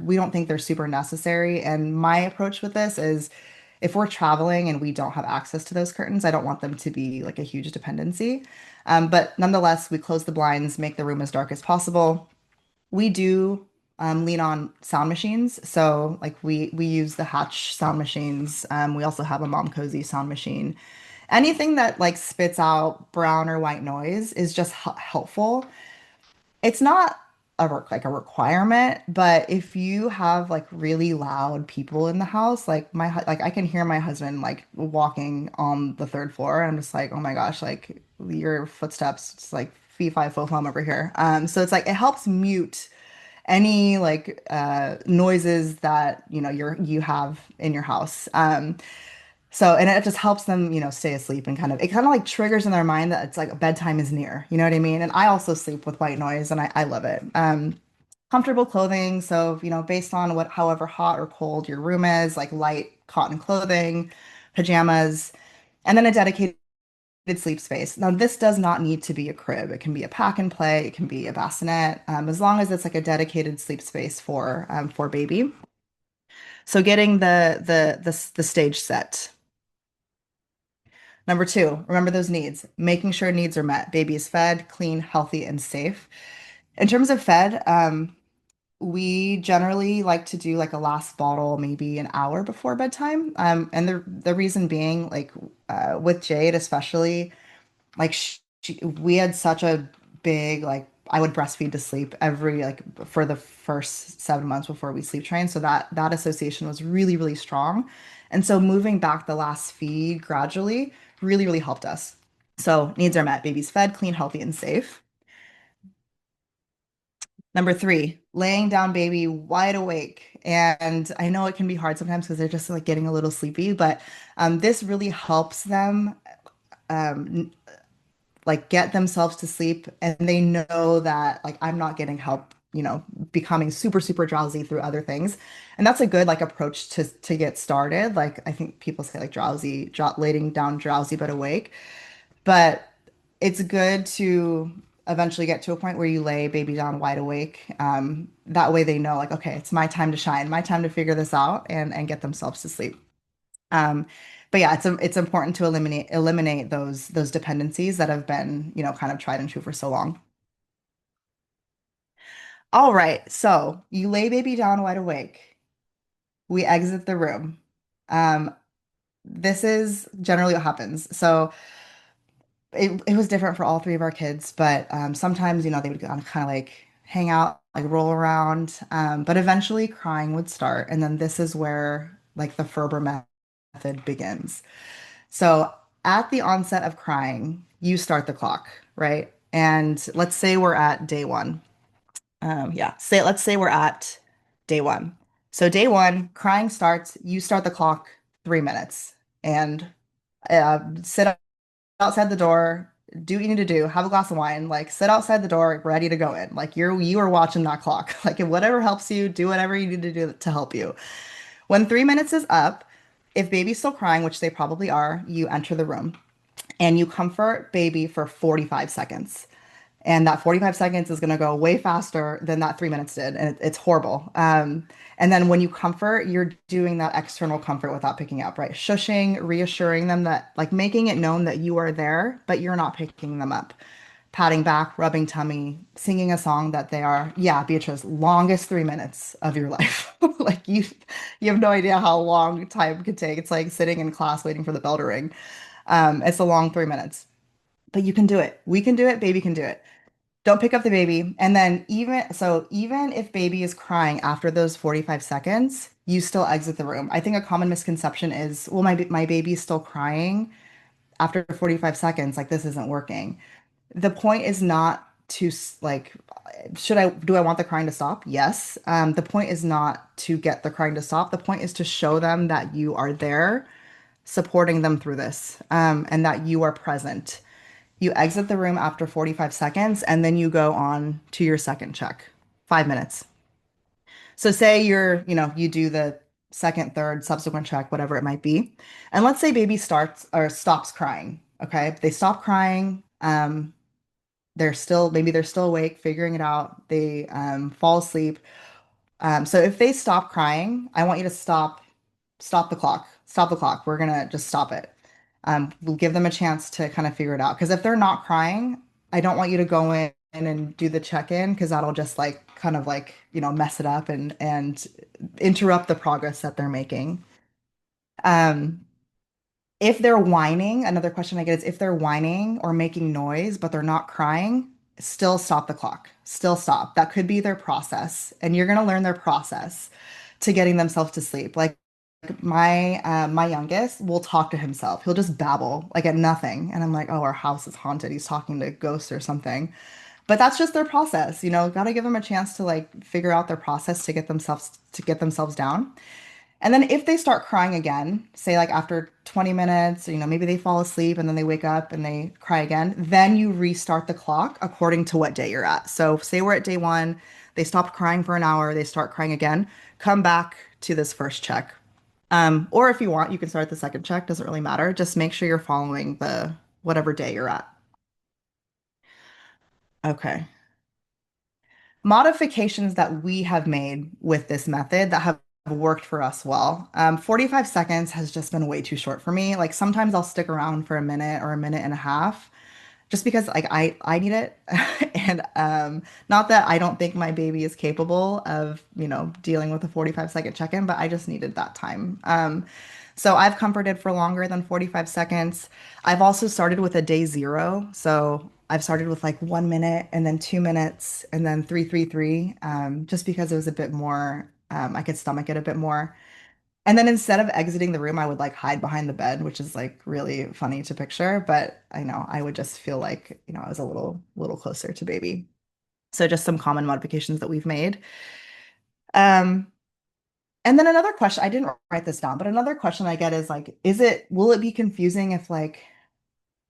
we don't think they're super necessary. And my approach with this is if we're traveling and we don't have access to those curtains, I don't want them to be like a huge dependency. But nonetheless, we close the blinds, make the room as dark as possible. We do lean on sound machines. So like we use the Hatch sound machines. We also have a Mom Cozy sound machine. Anything that like spits out brown or white noise is just helpful. It's not like a requirement, but if you have like really loud people in the house, like like I can hear my husband like walking on the third floor, and I'm just like, oh my gosh, like your footsteps, it's like fee fi fo fum over here. So it's like it helps mute any like noises that you have in your house. So and it just helps them, stay asleep and it kind of like triggers in their mind that it's like bedtime is near. You know what I mean? And I also sleep with white noise and I love it. Comfortable clothing. So, based on however hot or cold your room is, like light cotton clothing, pajamas, and then a dedicated sleep space. Now, this does not need to be a crib. It can be a pack and play. It can be a bassinet, as long as it's like a dedicated sleep space for baby. So getting the stage set. Number two, remember those needs. Making sure needs are met. Baby is fed, clean, healthy, and safe. In terms of fed, we generally like to do like a last bottle maybe an hour before bedtime. And the reason being, like with Jade especially, like we had such a big like I would breastfeed to sleep every like for the first 7 months before we sleep trained. So that association was really, really strong. And so moving back the last feed gradually really, really helped us. So needs are met. Baby's fed, clean, healthy, and safe. Number three, laying down baby wide awake. And I know it can be hard sometimes because they're just like getting a little sleepy, but this really helps them um, like get themselves to sleep and they know that like I'm not getting help, becoming super, super drowsy through other things. And that's a good like approach to get started. Like I think people say like laying down drowsy but awake. But it's good to eventually get to a point where you lay baby down wide awake. That way they know like, okay, it's my time to shine, my time to figure this out and get themselves to sleep. Um, but yeah, it's important to eliminate those dependencies that have been, kind of tried and true for so long. All right, so you lay baby down wide awake. We exit the room. Um, this is generally what happens. So it was different for all three of our kids, but sometimes, they would kind of like hang out, like roll around. But eventually crying would start. And then this is where like the Ferber method begins. So at the onset of crying, you start the clock, right? And let's say we're at day one. Yeah, let's say we're at day one. So day one, crying starts, you start the clock 3 minutes and sit outside the door. do what you need to do, have a glass of wine, like sit outside the door, ready to go in. Like you are watching that clock. Like whatever helps you, do whatever you need to do to help you. When 3 minutes is up, if baby's still crying, which they probably are, you enter the room and you comfort baby for 45 seconds. And that 45 seconds is going to go way faster than that 3 minutes did. And it's horrible. And then when you comfort, you're doing that external comfort without picking up, right? Shushing, reassuring them that, like making it known that you are there, but you're not picking them up. Patting back, rubbing tummy, singing a song that they are, yeah, Beatrice, longest 3 minutes of your life. Like you have no idea how long time could take. It's like sitting in class waiting for the bell to ring. It's a long 3 minutes, but you can do it. We can do it. Baby can do it. Don't pick up the baby. And then even if baby is crying after those 45 seconds, you still exit the room. I think a common misconception is, well, my baby's still crying after 45 seconds, like this isn't working. The point is not to like, do I want the crying to stop? Yes. The point is not to get the crying to stop. The point is to show them that you are there supporting them through this, and that you are present. You exit the room after 45 seconds and then you go on to your second check, 5 minutes. So say you do the second, third, subsequent check, whatever it might be. And let's say baby starts or stops crying. Okay. They stop crying. Maybe they're still awake, figuring it out. They fall asleep. So if they stop crying, I want you to stop the clock. Stop the clock. We're gonna just stop it. We'll give them a chance to kind of figure it out. Because if they're not crying, I don't want you to go in and do the check-in because that'll just like kind of like, mess it up and interrupt the progress that they're making. Um, if they're whining, another question I get is if they're whining or making noise, but they're not crying, still stop the clock. Still stop. That could be their process, and you're going to learn their process to getting themselves to sleep. Like my youngest will talk to himself. He'll just babble like at nothing, and I'm like, oh, our house is haunted. He's talking to ghosts or something. But that's just their process, Got to give them a chance to like figure out their process to get themselves down. And then if they start crying again, say like after 20 minutes, maybe they fall asleep and then they wake up and they cry again, then you restart the clock according to what day you're at. So say we're at day one, they stopped crying for an hour, they start crying again, come back to this first check. Or if you want, you can start the second check, doesn't really matter. Just make sure you're following the whatever day you're at. Okay. Modifications that we have made with this method that have worked for us well. 45 seconds has just been way too short for me. Like sometimes I'll stick around for a minute or a minute and a half just because like I need it. And not that I don't think my baby is capable of, dealing with a 45-second check-in, but I just needed that time. So I've comforted for longer than 45 seconds. I've also started with a day zero. So I've started with like 1 minute and then 2 minutes and then 333, just because it was a bit more, I could stomach it a bit more. And then instead of exiting the room, I would like hide behind the bed, which is like really funny to picture. But I know I would just feel like, I was a little closer to baby. So just some common modifications that we've made. Um, and then another question, I didn't write this down, but another question I get is like, will it be confusing if like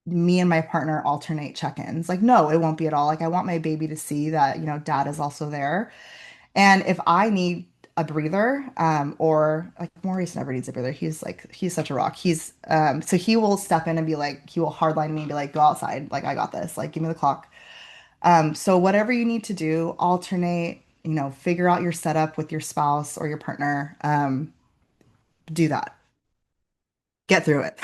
me and my partner alternate check-ins? Like, no, it won't be at all. Like, I want my baby to see that, dad is also there. And if I need a breather, or like Maurice never needs a breather. He's such a rock. So he will step in and be like, he will hardline me and be like, go outside. Like, I got this. Like, give me the clock. So whatever you need to do, alternate, figure out your setup with your spouse or your partner. Do that. Get through it.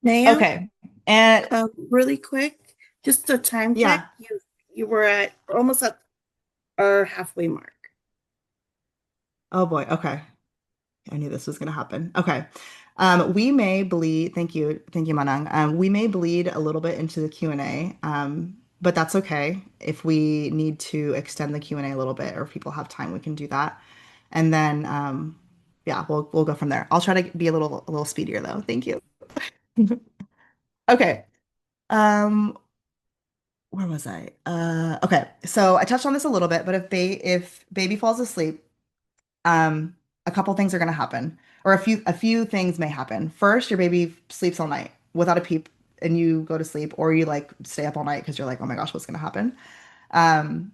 Naya, Okay. And really quick, just a time check. yeah. You were at almost at our halfway mark. Oh boy. Okay. I knew this was going to happen. Okay. We may bleed. Thank you, Manang. We may bleed a little bit into the Q&A, but that's okay. If we need to extend the Q&A a little bit, or if people have time, we can do that. And then, yeah, we'll go from there. I'll try to be a little speedier though. Thank you. Okay. Um, where was I? Okay. So I touched on this a little bit, but if baby falls asleep, um, a couple things are going to happen, or a few things may happen. First, your baby sleeps all night without a peep. and you go to sleep, or you like stay up all night because you're like, oh my gosh, what's gonna happen? Um,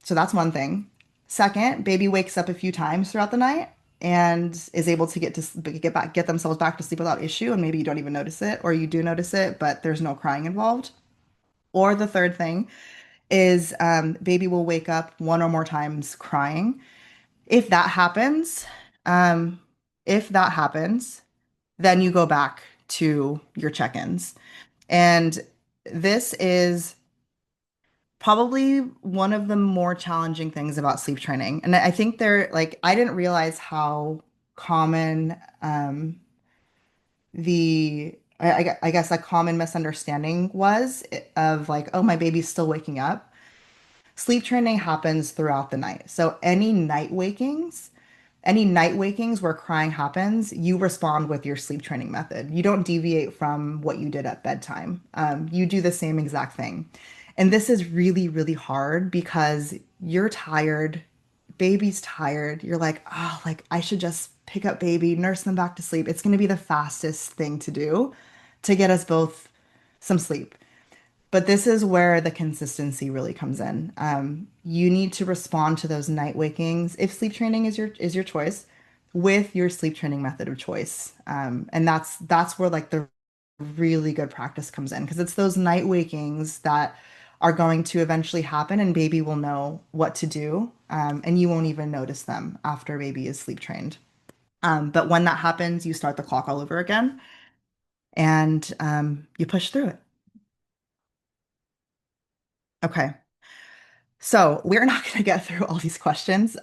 so that's one thing. Second, baby wakes up a few times throughout the night and is able to get themselves back to sleep without issue, and maybe you don't even notice it, or you do notice it, but there's no crying involved. Or the third thing is baby will wake up one or more times crying. If that happens, um, if that happens, then you go back to your check-ins. And this is probably one of the more challenging things about sleep training. And I think I didn't realize how common I guess a common misunderstanding was of like, oh, my baby's still waking up. Sleep training happens throughout the night. So any night wakings where crying happens, you respond with your sleep training method. You don't deviate from what you did at bedtime. You do the same exact thing. And this is really, really hard because you're tired, baby's tired. You're like, oh, like I should just pick up baby, nurse them back to sleep. It's going to be the fastest thing to do to get us both some sleep. But this is where the consistency really comes in. You need to respond to those night wakings if sleep training is your choice, with your sleep training method of choice. And that's where like the really good practice comes in because it's those night wakings that are going to eventually happen, and baby will know what to do, and you won't even notice them after baby is sleep trained. But when that happens, you start the clock all over again, and you push through it. Okay. So we're not going to get through all these questions.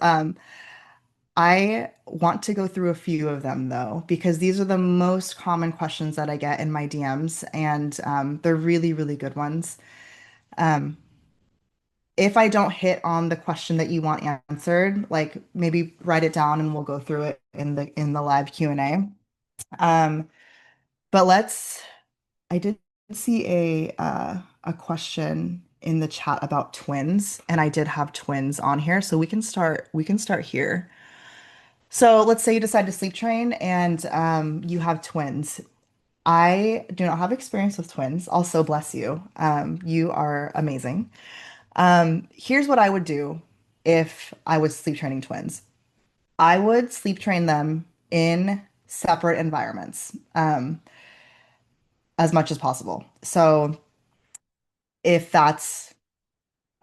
I want to go through a few of them though, because these are the most common questions that I get in my DMs, and they're really, really good ones. Um, if I don't hit on the question that you want answered, like maybe write it down and we'll go through it in the live Q&A. Um, but I did see a question in the chat about twins, and I did have twins on here, so we can start here. So let's say you decide to sleep train and you have twins. I do not have experience with twins. Also, bless you. You are amazing. Here's what I would do if I was sleep training twins. I would sleep train them in separate environments, as much as possible. So if that's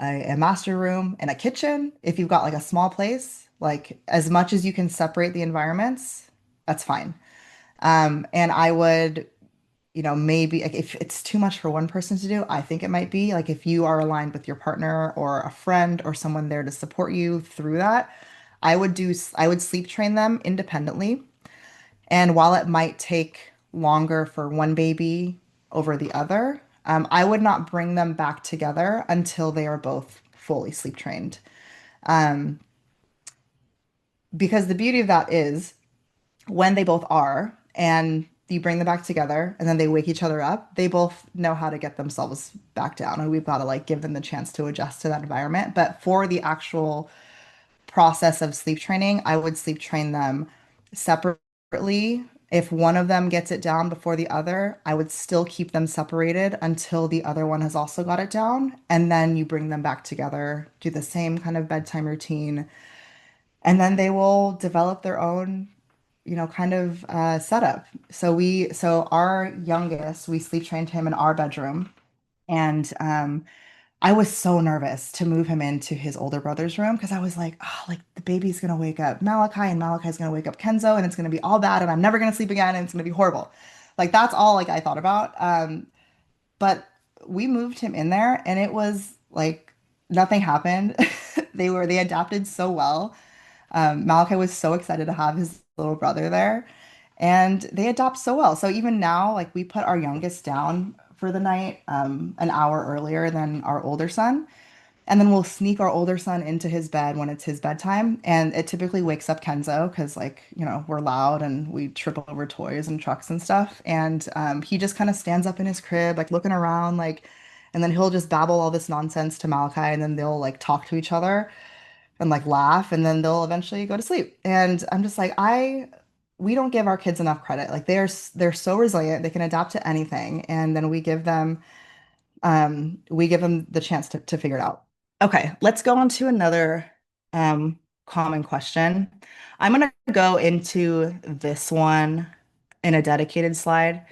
a master room and a kitchen, if you've got like a small place, like as much as you can separate the environments, that's fine. And I would, maybe like, if it's too much for one person to do, I think it might be like if you are aligned with your partner or a friend or someone there to support you through that, I would sleep train them independently. And while it might take longer for one baby over the other, I would not bring them back together until they are both fully sleep trained. Um, because the beauty of that is when they both are, and you bring them back together and then they wake each other up, they both know how to get themselves back down. And we've got to like give them the chance to adjust to that environment. But for the actual process of sleep training, I would sleep train them separately. If one of them gets it down before the other, I would still keep them separated until the other one has also got it down. And then you bring them back together, do the same kind of bedtime routine, and then they will develop their own, kind of setup. So our youngest, we sleep trained him in our bedroom, and I was so nervous to move him into his older brother's room because I was like, oh, like the baby's gonna wake up Malachi and Malachi's gonna wake up Kenzo and it's gonna be all bad and I'm never gonna sleep again and it's gonna be horrible. Like that's all like I thought about. But we moved him in there and it was like nothing happened. They adapted so well. Malachi was so excited to have his little brother there, and they adapt so well. So even now, like we put our youngest down for the night an hour earlier than our older son, and then we'll sneak our older son into his bed when it's his bedtime, and it typically wakes up Kenzo because like we're loud and we trip over toys and trucks and stuff, and he just kind of stands up in his crib like looking around like. And then he'll just babble all this nonsense to Malachi, and then they'll like talk to each other and like laugh and then they'll eventually go to sleep. And I'm just like, we don't give our kids enough credit. Like they're so resilient, they can adapt to anything, and then we give them the chance to figure it out. Okay, let's go on to another um, common question. I'm gonna go into this one in a dedicated slide.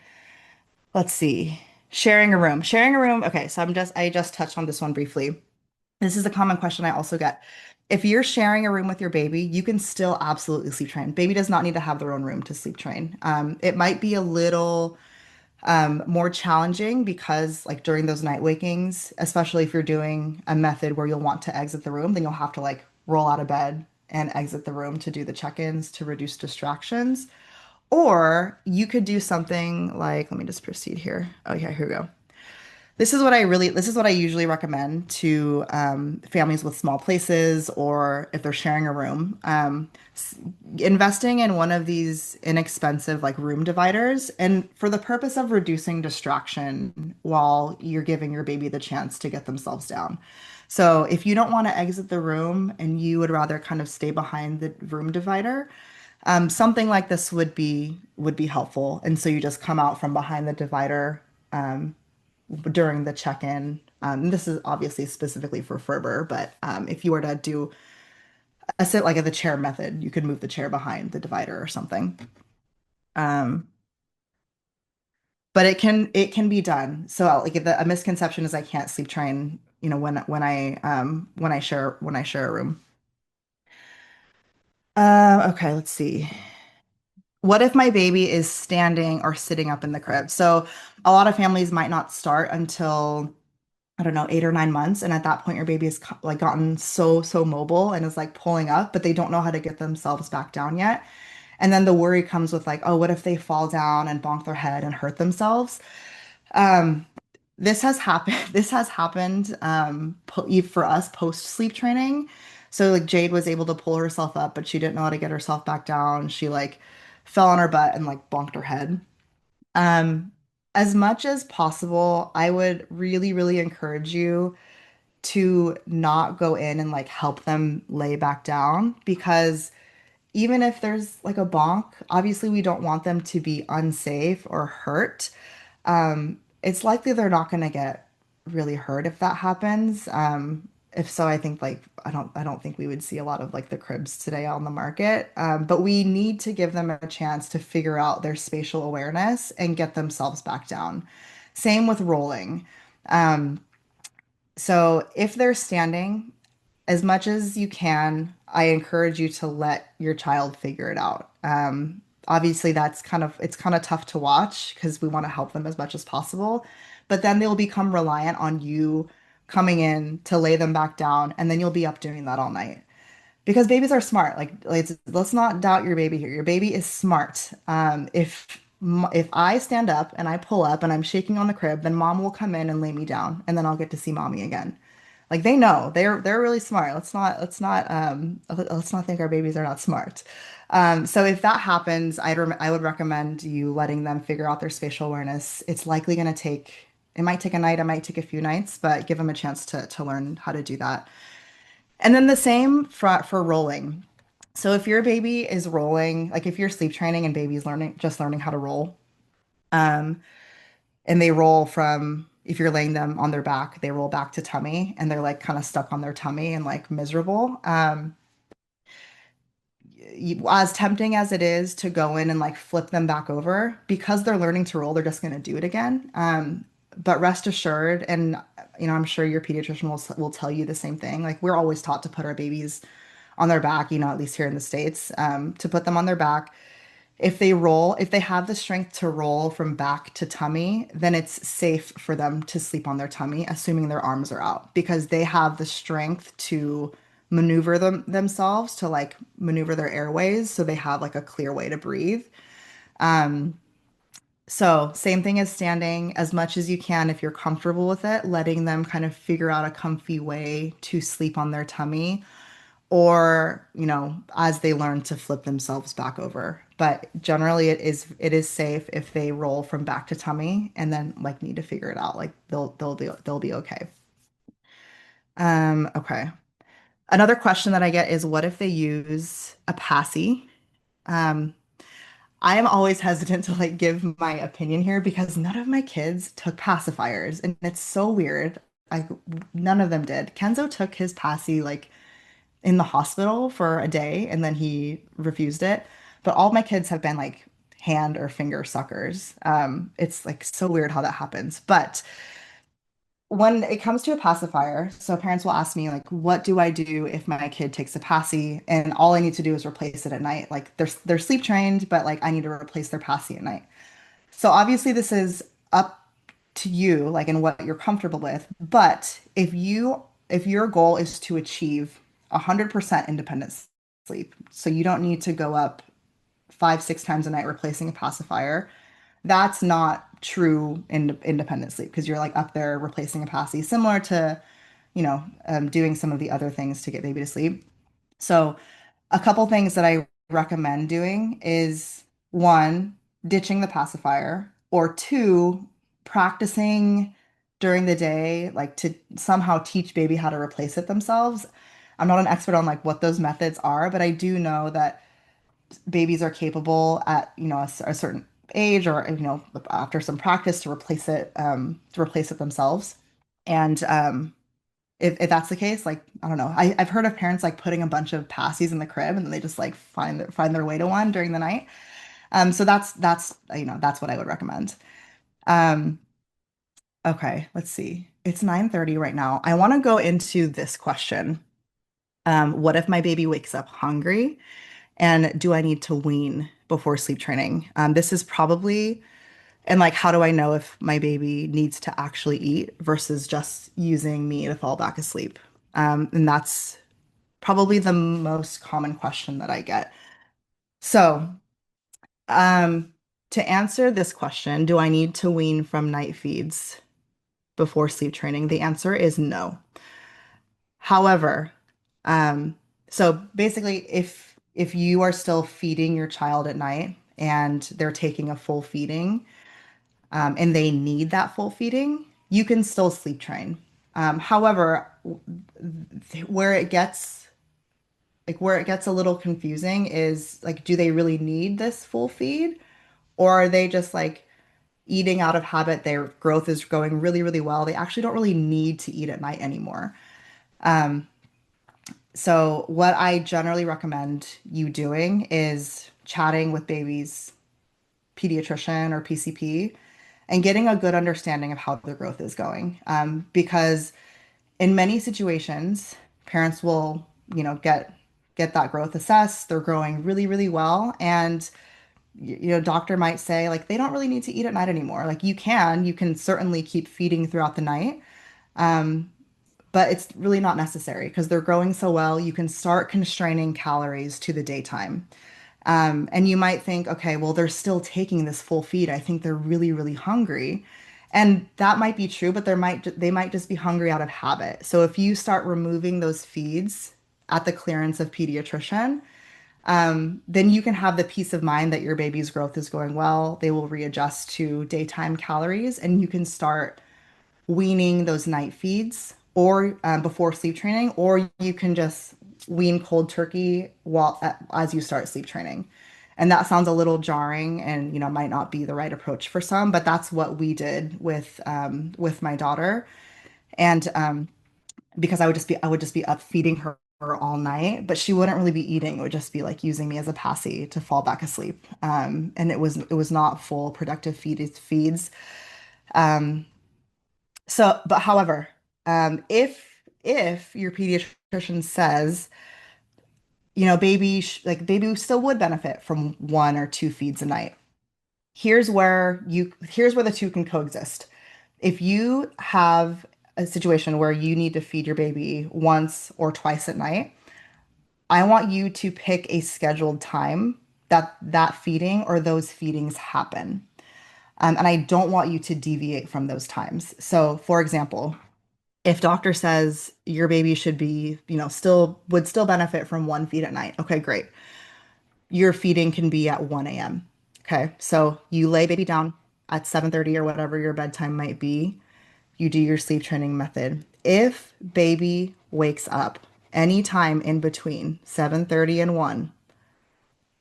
Let's see. Sharing a room. Sharing a room. Okay, so I just touched on this one briefly. This is a common question I also get. If you're sharing a room with your baby, you can still absolutely sleep train. Baby does not need to have their own room to sleep train. It might be a little more challenging because, like during those night wakings, especially if you're doing a method where you'll want to exit the room, then you'll have to like roll out of bed and exit the room to do the check-ins to reduce distractions. Or you could do something like, let me just proceed here. Oh, yeah, here we go. This is what I usually recommend to families with small places or if they're sharing a room. Investing in one of these inexpensive like room dividers and for the purpose of reducing distraction while you're giving your baby the chance to get themselves down. So if you don't want to exit the room and you would rather kind of stay behind the room divider, something like this would be helpful. And so you just come out from behind the divider during the check-in. This is obviously specifically for Ferber, but if you were to do a sit like the chair method, you could move the chair behind the divider or something. Um, but it can be done. So like a misconception is I can't sleep train, you know, when I share a room. Okay, let's see. What if my baby is standing or sitting up in the crib? So a lot of families might not start until I don't know, 8 or 9 months. And at that point, your baby has like gotten so mobile and is like pulling up, but they don't know how to get themselves back down yet. And then the worry comes with like, oh, what if they fall down and bonk their head and hurt themselves? Um, this has happened. This has happened for us post sleep training. So like Jade was able to pull herself up, but she didn't know how to get herself back down. She like fell on her butt and like bonked her head. Um, as much as possible, I would really encourage you to not go in and like help them lay back down because even if there's like a bonk, obviously we don't want them to be unsafe or hurt. It's likely they're not going to get really hurt if that happens. If so, I think like I don't think we would see a lot of like the cribs today on the market. But we need to give them a chance to figure out their spatial awareness and get themselves back down. Same with rolling. Um, so if they're standing, as much as you can, I encourage you to let your child figure it out. Obviously, it's kind of tough to watch because we want to help them as much as possible, but then they'll become reliant on you coming in to lay them back down, and then you'll be up doing that all night. Because babies are smart. Let's not doubt your baby here. Your baby is smart. If I stand up and I pull up and I'm shaking on the crib, then mom will come in and lay me down, and then I'll get to see mommy again. Like they know they're really smart. Let's not think our babies are not smart. So if that happens, I would recommend you letting them figure out their spatial awareness. It's likely going to take it might take a night, it might take a few nights, but give them a chance to learn how to do that. And then the same for rolling. So if your baby is rolling, like if you're sleep training and baby's learning how to roll, um, and they roll from if you're laying them on their back, they roll back to tummy and they're like kind of stuck on their tummy and like miserable. As tempting as it is to go in and like flip them back over, because they're learning to roll, they're just going to do it again. But rest assured, and you know, I'm sure your pediatrician will tell you the same thing. Like we're always taught to put our babies on their back, you know, at least here in the States, to put them on their back. If they have the strength to roll from back to tummy, then it's safe for them to sleep on their tummy, assuming their arms are out, because they have the strength to maneuver themselves to like maneuver their airways so they have like a clear way to breathe. So, same thing as standing as much as you can if you're comfortable with it, letting them kind of figure out a comfy way to sleep on their tummy or, you know, as they learn to flip themselves back over. But generally it is safe if they roll from back to tummy and then like need to figure it out. Like they'll be okay. Okay. Another question that I get is what if they use a passy? Um, I am always hesitant to like give my opinion here because none of my kids took pacifiers, and it's so weird. I None of them did. Kenzo took his passy like in the hospital for a day and then he refused it. But all my kids have been like hand or finger suckers. It's like so weird how that happens. But when it comes to a pacifier, so parents will ask me like, what do I do if my kid takes a passy and all I need to do is replace it at night? Like they're sleep trained, but like I need to replace their passy at night. So obviously this is up to you, like in what you're comfortable with. But if your goal is to achieve 100% independent sleep, so you don't need to go up 5, 6 times a night replacing a pacifier, that's not true independent sleep because you're like up there replacing a passy, similar to, doing some of the other things to get baby to sleep. So a couple things that I recommend doing is one, ditching the pacifier, or two, practicing during the day, like to somehow teach baby how to replace it themselves. I'm not an expert on like what those methods are, but I do know that babies are capable at, a certain age or, after some practice to replace it themselves. And if that's the case, like I don't know, I've heard of parents like putting a bunch of passies in the crib and then they just like find their way to one during the night. So that's what I would recommend. Um, okay, let's see. It's 9:30 right now. I want to go into this question. What if my baby wakes up hungry, and do I need to wean before sleep training? This is probably, and like, how do I know if my baby needs to actually eat versus just using me to fall back asleep? And that's probably the most common question that I get. So, um, to answer this question, do I need to wean from night feeds before sleep training? The answer is no. However, um, so basically, if you are still feeding your child at night and they're taking a full feeding, and they need that full feeding, you can still sleep train. However, where it gets where it gets a little confusing is like, do they really need this full feed? Or are they just like eating out of habit? Their growth is going really, really well. They actually don't really need to eat at night anymore. Um, so, what I generally recommend you doing is chatting with babies' pediatrician or PCP and getting a good understanding of how their growth is going. Because in many situations, parents will, get that growth assessed. They're growing really, really well, and doctor might say like they don't really need to eat at night anymore. Like you can certainly keep feeding throughout the night, but it's really not necessary because they're growing so well. You can start constraining calories to the daytime. And you might think, okay, well, they're still taking this full feed. I think they're really, really hungry. And that might be true, but they might just be hungry out of habit. So if you start removing those feeds at the clearance of pediatrician, then you can have the peace of mind that your baby's growth is going well. They will readjust to daytime calories, and you can start weaning those night feeds or before sleep training, or you can just wean cold turkey as you start sleep training. And that sounds a little jarring and might not be the right approach for some, but that's what we did with my daughter. And because I would just be up feeding her all night, but she wouldn't really be eating. It would just be like using me as a passy to fall back asleep. And it was not full productive feeds. Um, but however, if your pediatrician says, baby still would benefit from 1 or 2 feeds a night, here's where the two can coexist. If you have a situation where you need to feed your baby once or twice at night, I want you to pick a scheduled time that feeding or those feedings happen. And I don't want you to deviate from those times. So, for example, if doctor says your baby should be, still benefit from 1 feed at night. Okay, great. Your feeding can be at 1 a.m. Okay, so you lay baby down at 7:30 or whatever your bedtime might be. You do your sleep training method. If baby wakes up anytime in between 7:30 and 1,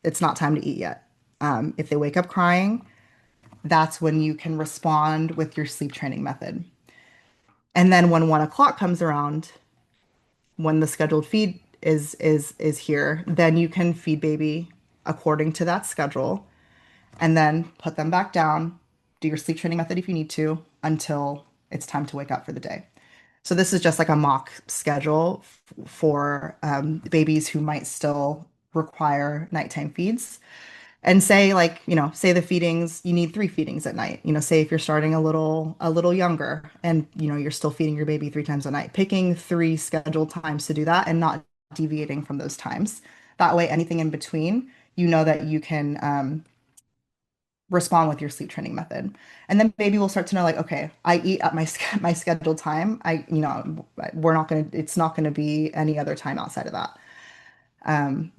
it's not time to eat yet. If they wake up crying, that's when you can respond with your sleep training method. And then when 1 o'clock comes around, when the scheduled feed is here, then you can feed baby according to that schedule and then put them back down, do your sleep training method if you need to until it's time to wake up for the day. So this is just like a mock schedule for babies who might still require nighttime feeds. And say like, say the feedings, you need 3 feedings at night. Say if you're starting a little younger and you're still feeding your baby 3 times a night, picking 3 scheduled times to do that and not deviating from those times. That way, anything in between, you know that you can respond with your sleep training method. And then baby will start to know like, okay, I eat at my scheduled time. It's not gonna be any other time outside of that.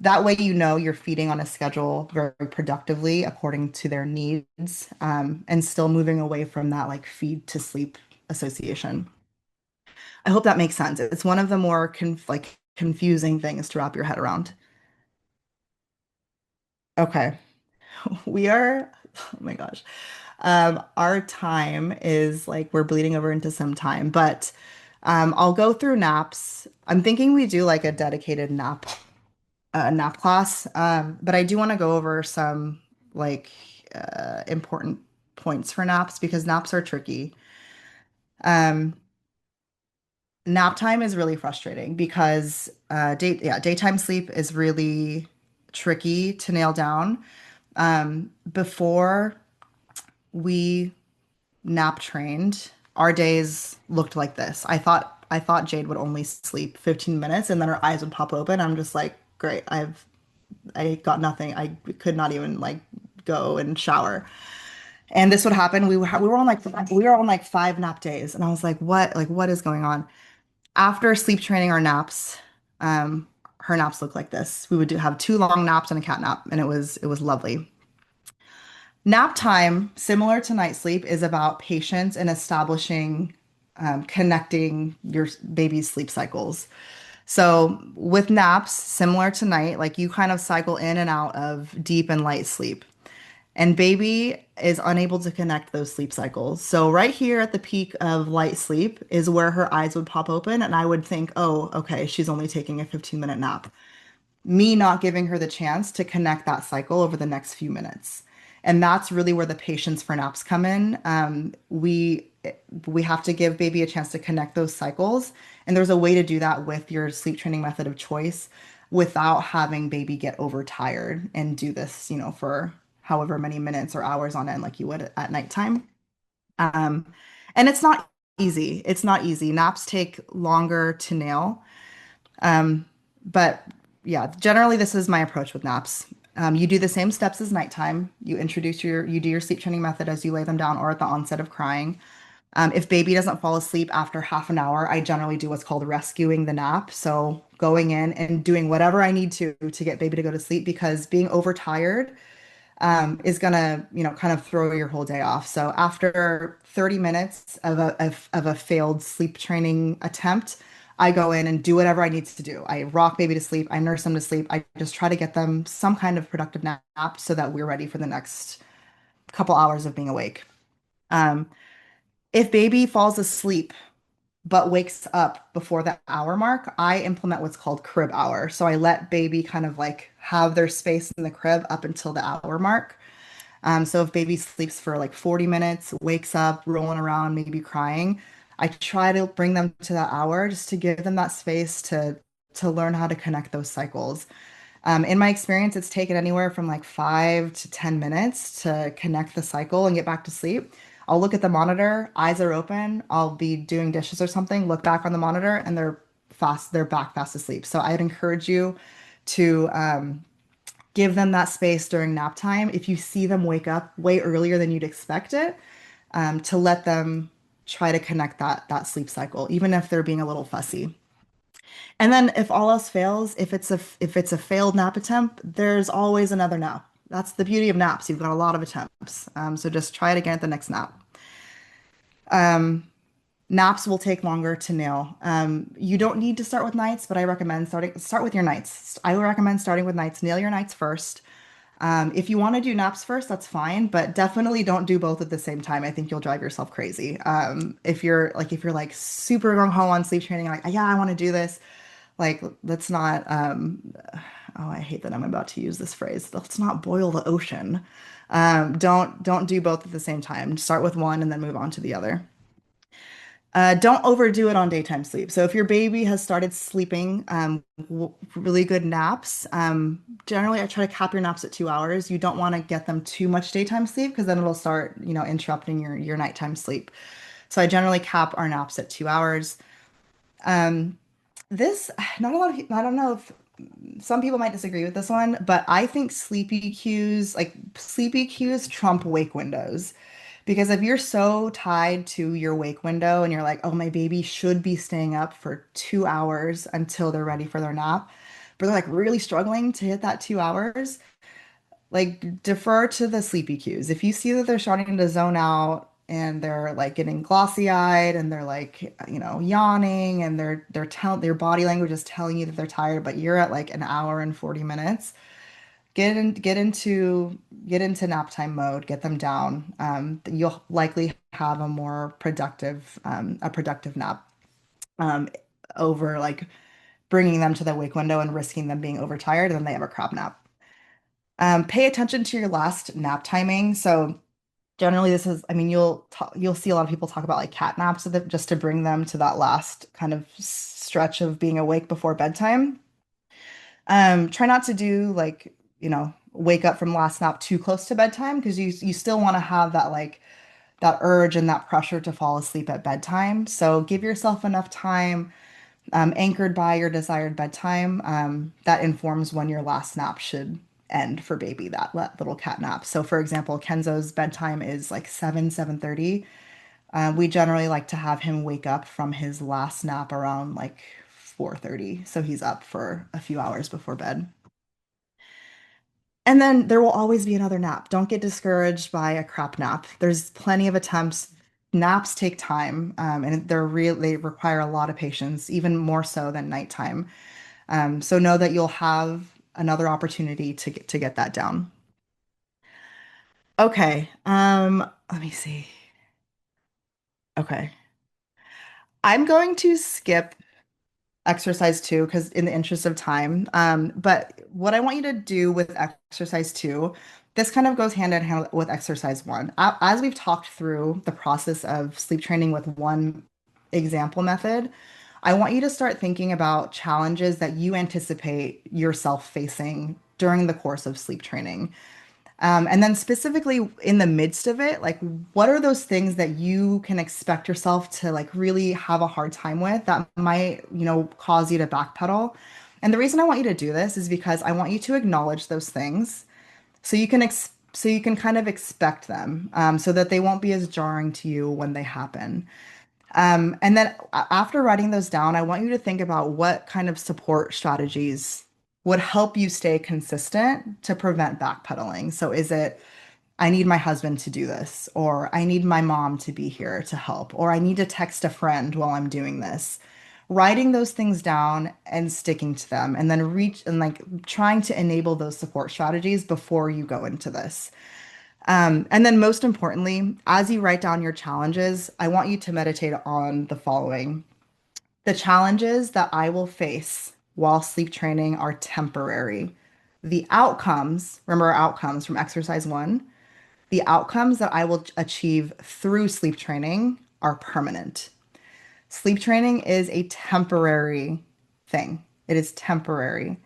That way, you're feeding on a schedule very productively according to their needs, and still moving away from that like feed to sleep association. I hope that makes sense. It's one of the more confusing things to wrap your head around. Okay, we are, oh my gosh. Our time is like we're bleeding over into some time, but I'll go through naps. I'm thinking we do like a dedicated nap class. But I do want to go over some like important points for naps because naps are tricky. Um, Nap time is really frustrating because daytime sleep is really tricky to nail down. Before we nap trained, our days looked like this. I thought Jade would only sleep 15 minutes and then her eyes would pop open. I'm just like, great, I got nothing. I could not even like go and shower. And this would happen. We were on like 5 nap days, and I was like, what? Like, what is going on? After sleep training our naps, um, her naps look like this. We would have 2 long naps and a cat nap, and it was lovely. Nap time, similar to night sleep, is about patience and establishing, connecting your baby's sleep cycles. So with naps, similar to night, like you kind of cycle in and out of deep and light sleep. And baby is unable to connect those sleep cycles. So right here at the peak of light sleep is where her eyes would pop open and I would think, "Oh, okay, she's only taking a 15-minute nap." Me not giving her the chance to connect that cycle over the next few minutes. And that's really where the patience for naps come in. We have to give baby a chance to connect those cycles. And there's a way to do that with your sleep training method of choice without having baby get overtired and do this, for however many minutes or hours on end, like you would at nighttime. Um, and it's not easy. It's not easy. Naps take longer to nail. Um, but yeah, generally this is my approach with naps. You do the same steps as nighttime. You do your sleep training method as you lay them down or at the onset of crying. If baby doesn't fall asleep after half an hour, I generally do what's called rescuing the nap. So going in and doing whatever I need to get baby to go to sleep because being overtired is gonna, kind of throw your whole day off. So after 30 minutes of a failed sleep training attempt, I go in and do whatever I need to do. I rock baby to sleep, I nurse them to sleep. I just try to get them some kind of productive nap so that we're ready for the next couple hours of being awake. Um, if baby falls asleep but wakes up before the hour mark, I implement what's called crib hour. So I let baby kind of like have their space in the crib up until the hour mark. So if baby sleeps for like 40 minutes, wakes up, rolling around, maybe crying, I try to bring them to that hour just to give them that space to learn how to connect those cycles. In my experience, it's taken anywhere from like 5 to 10 minutes to connect the cycle and get back to sleep. I'll look at the monitor, eyes are open, I'll be doing dishes or something, look back on the monitor, and they're back fast asleep. So I'd encourage you to give them that space during nap time. If you see them wake up way earlier than you'd expect it, to let them try to connect that sleep cycle, even if they're being a little fussy. And then if all else fails, if it's a failed nap attempt, there's always another nap. That's the beauty of naps. You've got a lot of attempts. So just try it again at the next nap. Naps will take longer to nail. You don't need to start with nights, but I recommend start with your nights. I would recommend starting with nights. Nail your nights first. If you want to do naps first, that's fine, but definitely don't do both at the same time. I think you'll drive yourself crazy. If you're like super gung ho on sleep training, like, yeah, I want to do this. Like, let's not, oh, I hate that I'm about to use this phrase. Let's not boil the ocean. Don't do both at the same time. Start with one and then move on to the other. Don't overdo it on daytime sleep. So if your baby has started sleeping really good naps, generally I try to cap your naps at 2 hours. You don't want to get them too much daytime sleep because then it'll start, interrupting your nighttime sleep. So I generally cap our naps at 2 hours. Um, this, not a lot of, I don't know if some people might disagree with this one, but I think sleepy cues trump wake windows. Because if you're so tied to your wake window and you're like, oh, my baby should be staying up for 2 hours until they're ready for their nap, but they're like really struggling to hit that 2 hours, like defer to the sleepy cues. If you see that they're starting to zone out and they're like getting glossy eyed and they're like, yawning and their body language is telling you that they're tired, but you're at like an hour and 40 minutes, get into nap time mode, get them down. You'll likely have a productive nap um, over like bringing them to the wake window and risking them being overtired, and then they have a crap nap. Pay attention to your last nap timing. So generally, I mean, you'll see a lot of people talk about like cat naps just to bring them to that last kind of stretch of being awake before bedtime. Try not to do like, wake up from last nap too close to bedtime because you still want to have that like that urge and that pressure to fall asleep at bedtime. So give yourself enough time, anchored by your desired bedtime, that informs when your last nap should end for baby, that little cat nap. So for example, Kenzo's bedtime is like 7:30. We generally like to have him wake up from his last nap around like 4:30. So he's up for a few hours before bed. And then there will always be another nap. Don't get discouraged by a crap nap. There's plenty of attempts. Naps take time, and they require a lot of patience, even more so than nighttime. So know that you'll have another opportunity to get that down. Okay. Let me see. Okay. I'm going to skip exercise two because in the interest of time. But what I want you to do with exercise two, this kind of goes hand in hand with exercise one. As we've talked through the process of sleep training with one example method, I want you to start thinking about challenges that you anticipate yourself facing during the course of sleep training. And then specifically in the midst of it, like what are those things that you can expect yourself to like really have a hard time with that might, cause you to backpedal? And the reason I want you to do this is because I want you to acknowledge those things so you can kind of expect them, so that they won't be as jarring to you when they happen. And then after writing those down, I want you to think about what kind of support strategies would help you stay consistent to prevent backpedaling. So is it, I need my husband to do this, or I need my mom to be here to help, or I need to text a friend while I'm doing this. Writing those things down and sticking to them, and then reach and like trying to enable those support strategies before you go into this. And then, most importantly, as you write down your challenges, I want you to meditate on the following. The challenges that I will face while sleep training are temporary. The outcomes, remember our outcomes from exercise one, the outcomes that I will achieve through sleep training are permanent. Sleep training is a temporary thing, it is temporary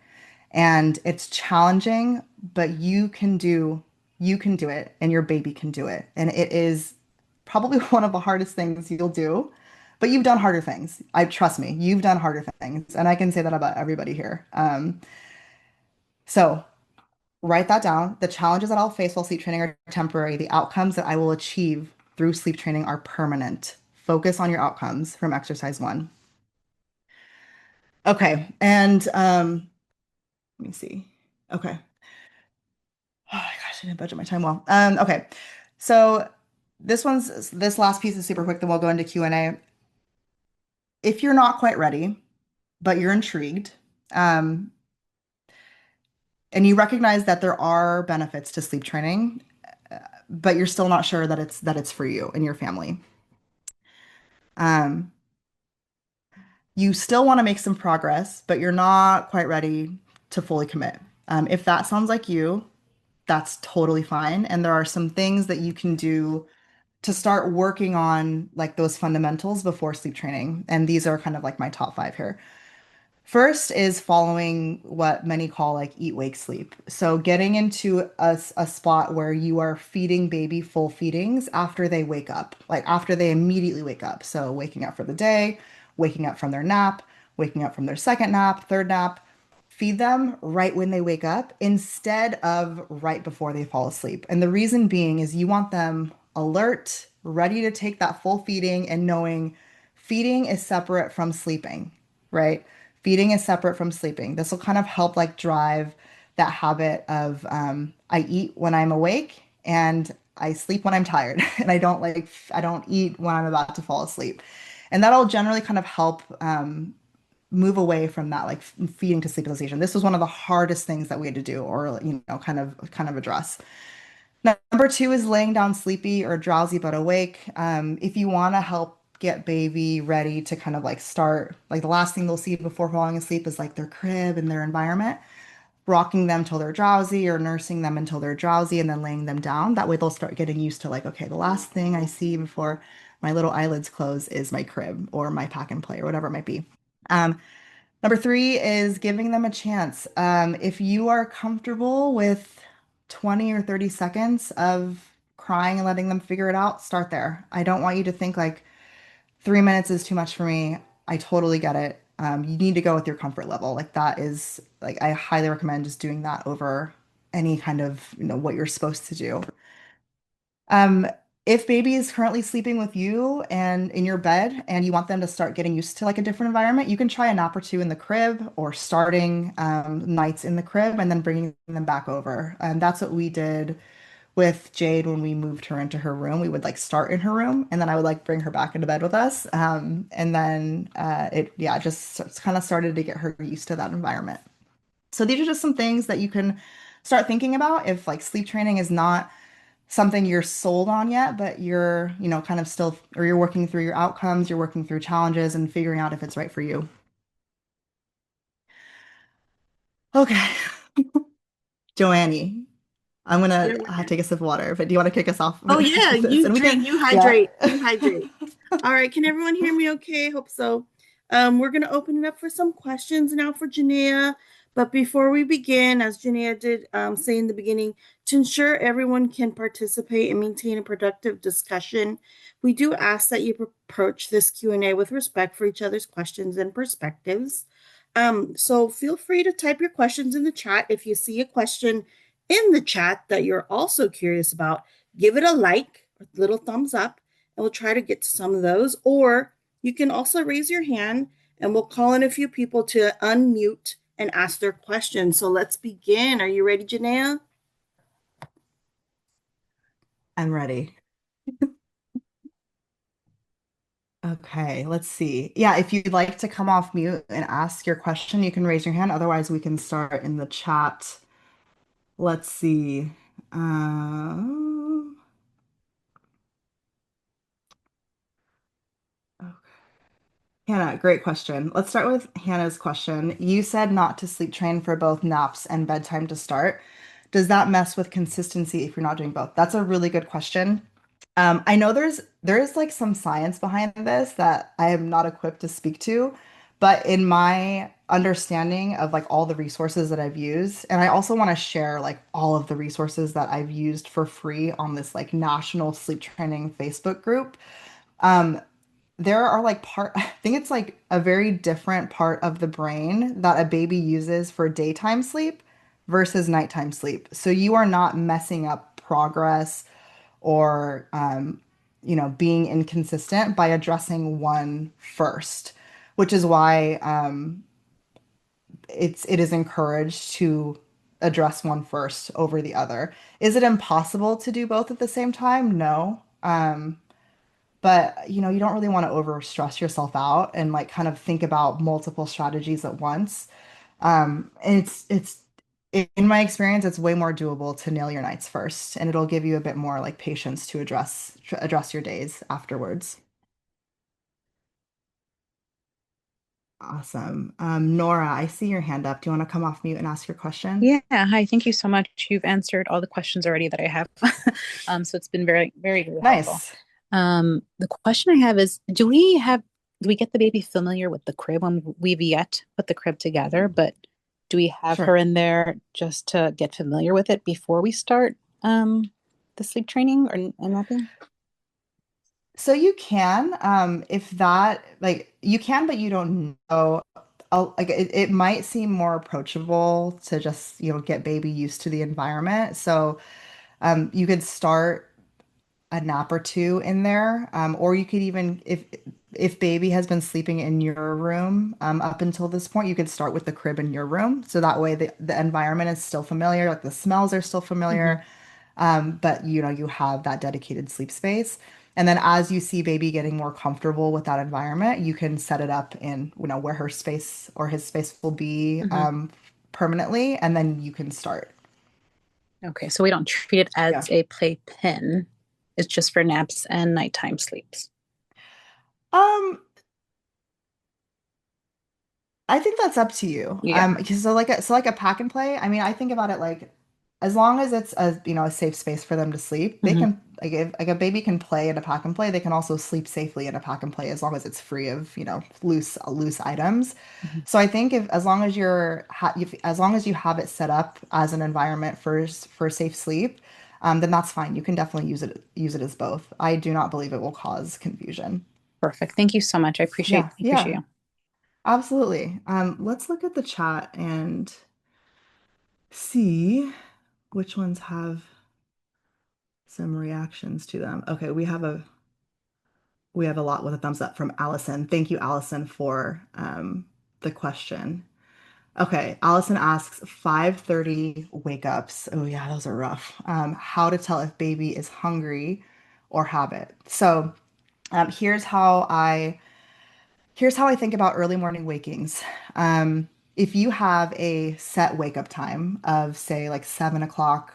and it's challenging, but you can do it and your baby can do it. And it is probably one of the hardest things you'll do, but you've done harder things. I trust me, you've done harder things, and I can say that about everybody here. So write that down. The challenges that I'll face while sleep training are temporary. The outcomes that I will achieve through sleep training are permanent. Focus on your outcomes from exercise one. Okay, and let me see. Okay. Oh my gosh, I didn't budget my time well. Okay. So this last piece is super quick, then we'll go into Q&A. If you're not quite ready, but you're intrigued, um, and you recognize that there are benefits to sleep training, but you're still not sure that it's for you and your family. Um, you still want to make some progress, but you're not quite ready to fully commit. If that sounds like you, that's totally fine. And there are some things that you can do to start working on like those fundamentals before sleep training. And these are kind of like my top five here. First is following what many call like eat, wake, sleep. So getting into a spot where you are feeding baby full feedings after they wake up, like after they immediately wake up. So waking up for the day, waking up from their nap, waking up from their second nap, third nap. Feed them right when they wake up instead of right before they fall asleep. And the reason being is you want them alert, ready to take that full feeding and knowing feeding is separate from sleeping, right? Feeding is separate from sleeping. This will kind of help like drive that habit of I eat when I'm awake and I sleep when I'm tired and I don't eat when I'm about to fall asleep. And that'll generally kind of help move away from that like feeding to sleepilization. This was one of the hardest things that we had to do or kind of address. Number two is laying down sleepy or drowsy but awake. If you want to help get baby ready to kind of like start, like the last thing they'll see before falling asleep is like their crib and their environment, rocking them till they're drowsy or nursing them until they're drowsy and then laying them down. That way they'll start getting used to like, okay, the last thing I see before my little eyelids close is my crib or my pack and play or whatever it might be. Um, Number three is giving them a chance. If you are comfortable with 20 or 30 seconds of crying and letting them figure it out, start there. I don't want you to think like 3 minutes is too much for me. I totally get it. You need to go with your comfort level. Like that is like I highly recommend just doing that over any kind of, what you're supposed to do. Um, if baby is currently sleeping with you and in your bed and you want them to start getting used to like a different environment, you can try a nap or two in the crib or starting nights in the crib and then bringing them back over. That's what we did with Jade when we moved her into her room. We would like start in her room and then I would like bring her back into bed with us. And then yeah, just kind of started to get her used to that environment. So these are just some things that you can start thinking about if like sleep training is not something you're sold on yet, but you're, kind of still, or you're working through your outcomes, you're working through challenges and figuring out if it's right for you. Okay, Joanne, I'm Yeah, gonna we're good. take a sip of water, but do you want to kick us off Oh yeah, with this? you And we can, drink, you yeah. hydrate, you hydrate. All right, can everyone hear me okay? Hope so. We're gonna open it up for some questions now for Janaea. But before we begin, as Janaea did say in the beginning, to ensure everyone can participate and maintain a productive discussion, we do ask that you approach this Q&A with respect for each other's questions and perspectives. So feel free to type your questions in the chat. If you see a question in the chat that you're also curious about, give it a like, a little thumbs up, and we'll try to get to some of those. Or you can also raise your hand and we'll call in a few people to unmute and ask their questions. So let's begin. Are you ready, Janaea? I'm ready. Okay, let's see. Yeah, if you'd like to come off mute and ask your question, you can raise your hand. Otherwise, we can start in the chat. Let's see. Um, Hannah, great question. Let's start with Hannah's question. You said not to sleep train for both naps and bedtime to start. Does that mess with consistency if you're not doing both? That's a really good question. I know there is like some science behind this that I am not equipped to speak to, but in my understanding of like all the resources that I've used, and I also want to share like all of the resources that I've used for free on this like national sleep training Facebook group. Um, there are like I think it's like a very different part of the brain that a baby uses for daytime sleep versus nighttime sleep. So you are not messing up progress or being inconsistent by addressing one first, which is why it is encouraged to address one first over the other. Is it impossible to do both at the same time? No. But you don't really want to over stress yourself out and like kind of think about multiple strategies at once. And it's in my experience, it's way more doable to nail your nights first, and it'll give you a bit more like patience to address your days afterwards. Awesome. Nora, I see your hand up. Do you want to come off mute and ask your question? Yeah, hi. Thank you so much. You've answered all the questions already that I have. So it's been very, very, very helpful. Nice. The question I have is, do we get the baby familiar with the crib when we've yet put the crib together, but do we have her Sure. in there just to get familiar with it before we start the sleep training or nothing? So you can, if that like you can, but you don't know. Like it might seem more approachable to just, get baby used to the environment. So you could start a nap or two in there, or you could even if baby has been sleeping in your room up until this point, you could start with the crib in your room. So that way the environment is still familiar, like the smells are still Hmm. familiar, but you have that dedicated sleep space. And then as you see baby getting more comfortable with that environment, you can set it up in, where her space or his space will be Hmm. permanently, and then you can start. Okay, so we don't treat it as Yeah. a playpen. It's just for naps and nighttime sleeps. Um, I think that's up to you. Yeah. Because so like a pack and play. I mean, I think about it like as long as it's a safe space for them to sleep, they Hmm. can like if like a baby can play in a pack and play, they can also sleep safely in a pack and play as long as it's free of loose items. Hmm. So I think if as long as as long as you have it set up as an environment for safe sleep, then that's fine. You can definitely use it as both. I do not believe it will cause confusion. Perfect. Thank you so much. I Yeah, appreciate yeah. you. Absolutely. Let's look at the chat and see which ones have some reactions to them. Okay, we have a lot with a thumbs up from Allison. Thank you, Allison, for the question. Okay, Allison asks 5:30 wake ups. Oh yeah, those are rough. How to tell if baby is hungry or habit. So um, here's how I Here's how I think about early morning wakings. If you have a set wake up time of, say, like 7 o'clock,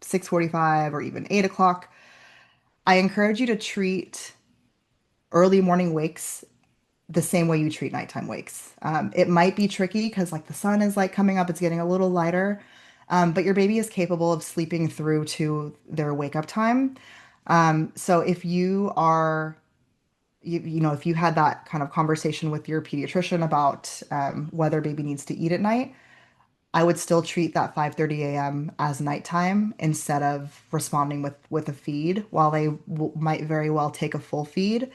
6:45, or even 8 o'clock, I encourage you to treat early morning wakes the same way you treat nighttime wakes. It might be tricky because like the sun is like coming up, it's getting a little lighter, but your baby is capable of sleeping through to their wake up time. So if you had that kind of conversation with your pediatrician about whether baby needs to eat at night, I would still treat that 5:30 a.m. as nighttime instead of responding with a feed. While they might very well take a full feed,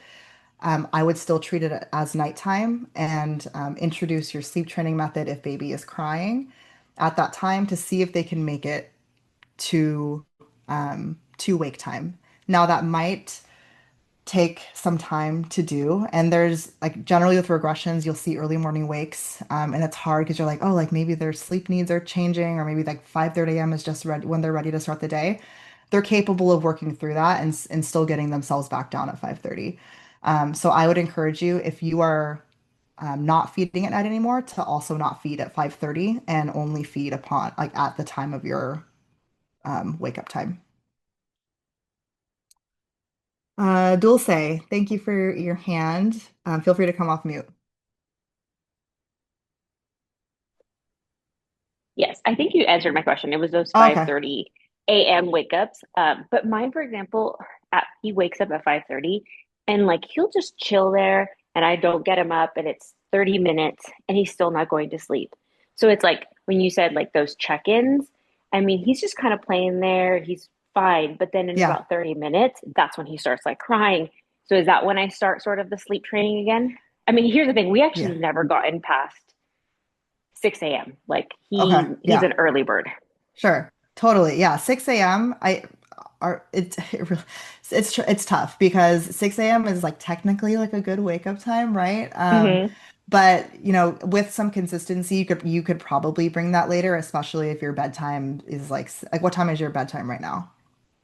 I would still treat it as nighttime and introduce your sleep training method if baby is crying at that time to see if they can make it to to wake time. Now that might take some time to do. And there's like generally with regressions, you'll see early morning wakes. And it's hard because you're like, oh, like maybe their sleep needs are changing, or maybe like 5:30 a.m. is just when they're ready to start the day. They're capable of working through that and still getting themselves back down at 5:30. So I would encourage you if you are not feeding at night anymore to also not feed at 5:30 and only feed upon like at the time of your wake up time. Dulce, thank you for your hand. Feel free to come off mute. Yes, I think you answered my question. It was those Oh, okay. 5:30 a.m. wake ups. But mine, for example, he wakes up at 5:30 and like he'll just chill there and I don't get him up and it's 30 minutes and he's still not going to sleep. So it's like when you said like those check-ins, I mean, he's just kind of playing there. He's fine. But then in Yeah, about 30 minutes, that's when he starts like crying. So is that when I start sort of the sleep training again? I mean, here's the thing. We yeah. actually never gotten past 6 a.m. Like Okay, he's yeah, an early bird. sure. Totally. Yeah, 6 a.m. I are it's tough because 6 a.m. is like technically like a good wake up time, right? Hmm. But with some consistency, you could probably bring that later, especially if your bedtime is like what time is your bedtime right now?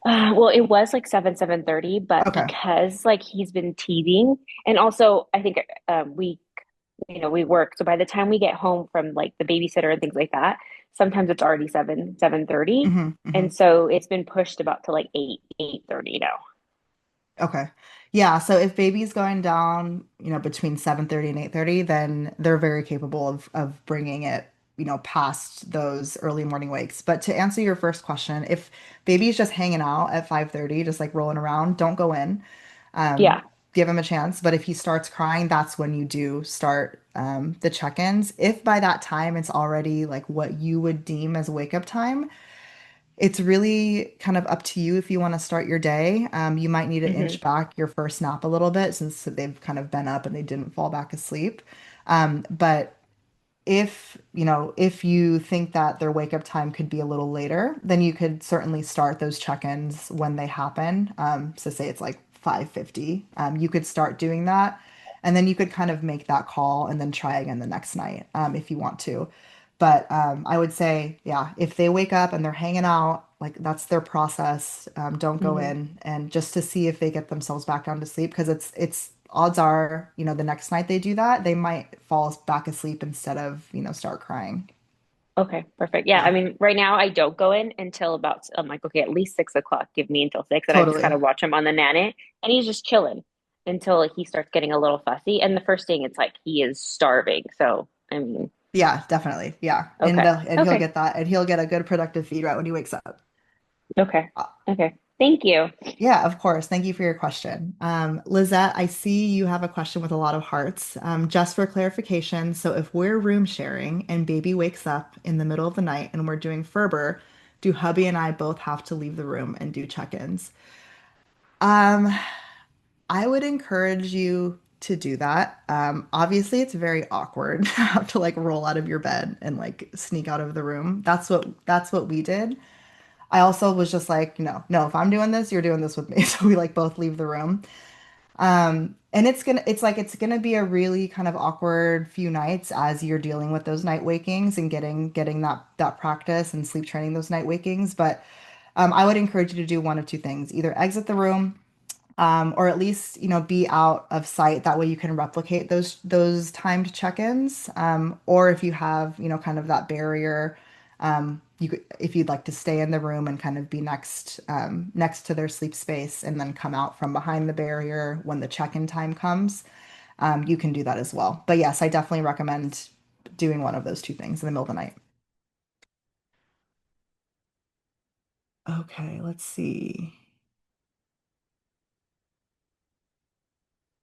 Well, it was like 7:30, but Okay. because like he's been teething, and also I think we work. So by the time we get home from like the babysitter and things like that, sometimes it's already 7:30. Hmm. Hmm. And so it's been pushed about to like 8:30 now. Okay. Yeah, so if baby's going down, between 7:30 and 8:30, then they're very capable of bringing it, past those early morning wakes. But to answer your first question, if baby's just hanging out at 5:30, just like rolling around, don't go in. Um, Yeah. Give him a chance. But if he starts crying, that's when you do start the check-ins. If by that time it's already like what you would deem as wake up time, it's really kind of up to you if you want to start your day. You might need to Hmm. inch back your first nap a little bit since they've kind of been up and they didn't fall back asleep. But if you think that their wake up time could be a little later, then you could certainly start those check-ins when they happen. So say it's like 5:50. You could start doing that, and then you could kind of make that call and then try again the next night, if you want to. But I would say, yeah, if they wake up and they're hanging out, like that's their process. Don't go Hmm. in and just to see if they get themselves back down to sleep because it's odds are, the next night they do that, they might fall back asleep instead of, start crying. Okay, perfect. Yeah, I Yeah, mean, right now I don't go in until about, I'm like, okay, at least 6 o'clock. Give me until six, and I just kind totally. of watch him on the nanny, and he's just chilling until he starts getting a little fussy. And the first thing, it's like he is starving. So, I mean, Yeah, definitely. Yeah. And okay, he'll okay, get that and he'll get a good productive feed right when he wakes up. okay, Uh, okay. Thank you. yeah, of course. Thank you for your question. Lizette, I see you have a question with a lot of hearts. Just for clarification, so if we're room sharing and baby wakes up in the middle of the night and we're doing Ferber, do hubby and I both have to leave the room and do check-ins? Um, I would encourage you to do that. Obviously, it's very awkward to have to like roll out of your bed and like sneak out of the room. That's what we did. I also was just like, no, no, if I'm doing this, you're doing this with me. So we like both leave the room. And it's gonna be a really kind of awkward few nights as you're dealing with those night wakings and getting that practice and sleep training those night wakings. But I would encourage you to do one of two things: either exit the room or at least be out of sight. That way you can replicate those timed check-ins. Or if you have kind of that barrier, if you'd like to stay in the room and kind of be next to their sleep space and then come out from behind the barrier when the check-in time comes, you can do that as well. But yes, I definitely recommend doing one of those two things in the middle of the night. Okay, let's see.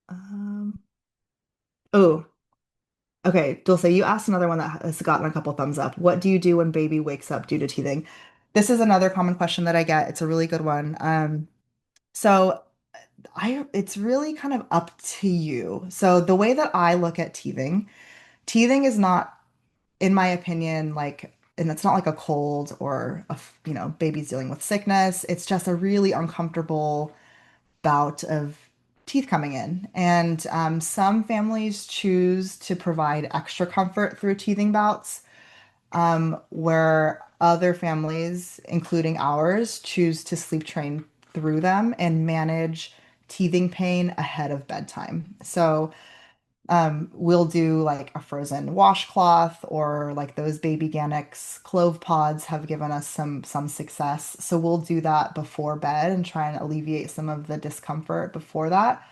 Um, oh, Okay, Dulce, you asked another one that has gotten a couple thumbs up. What do you do when baby wakes up due to teething? This is another common question that I get. It's a really good one. So it's really kind of up to you. So the way that I look at teething is not, in my opinion, and it's not like a cold or baby's dealing with sickness. It's just a really uncomfortable bout of teeth coming in. And some families choose to provide extra comfort through teething bouts, where other families, including ours, choose to sleep train through them and manage teething pain ahead of bedtime. So we'll do like a frozen washcloth or like those baby Gannex clove pods have given us some success. So we'll do that before bed and try and alleviate some of the discomfort before that.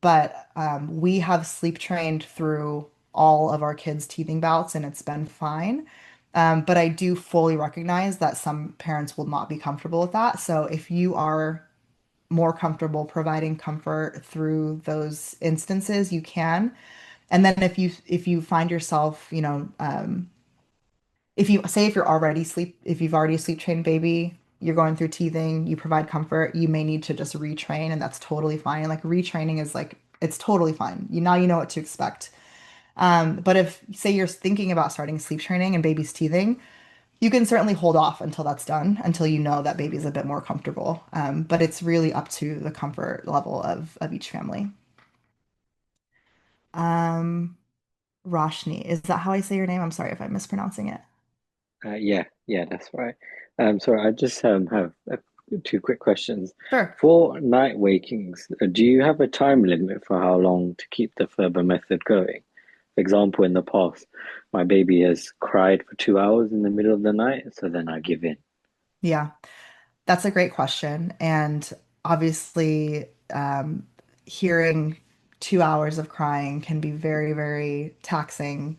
But we have sleep trained through all of our kids' teething bouts and it's been fine. But I do fully recognize that some parents will not be comfortable with that. So if you are more comfortable providing comfort through those instances, you can. And then if you find yourself, if you've already sleep trained baby, you're going through teething, you provide comfort, you may need to just retrain, and that's totally fine. Like retraining is like it's totally fine. You know what to expect. But if say you're thinking about starting sleep training and baby's teething, you can certainly hold off until that's done, until you know that baby's a bit more comfortable. But it's really up to the comfort level of each family. Um, Roshni, is that how I say your name? I'm sorry if I'm mispronouncing it. Yeah, yeah, that's right. So I just have two quick questions. Sure. For night wakings, do you have a time limit for how long to keep the Ferber method going? For example, in the past, my baby has cried for 2 hours in the middle of the night, so then I give in. Yeah, that's a great question. And obviously, hearing 2 hours of crying can be very, very taxing.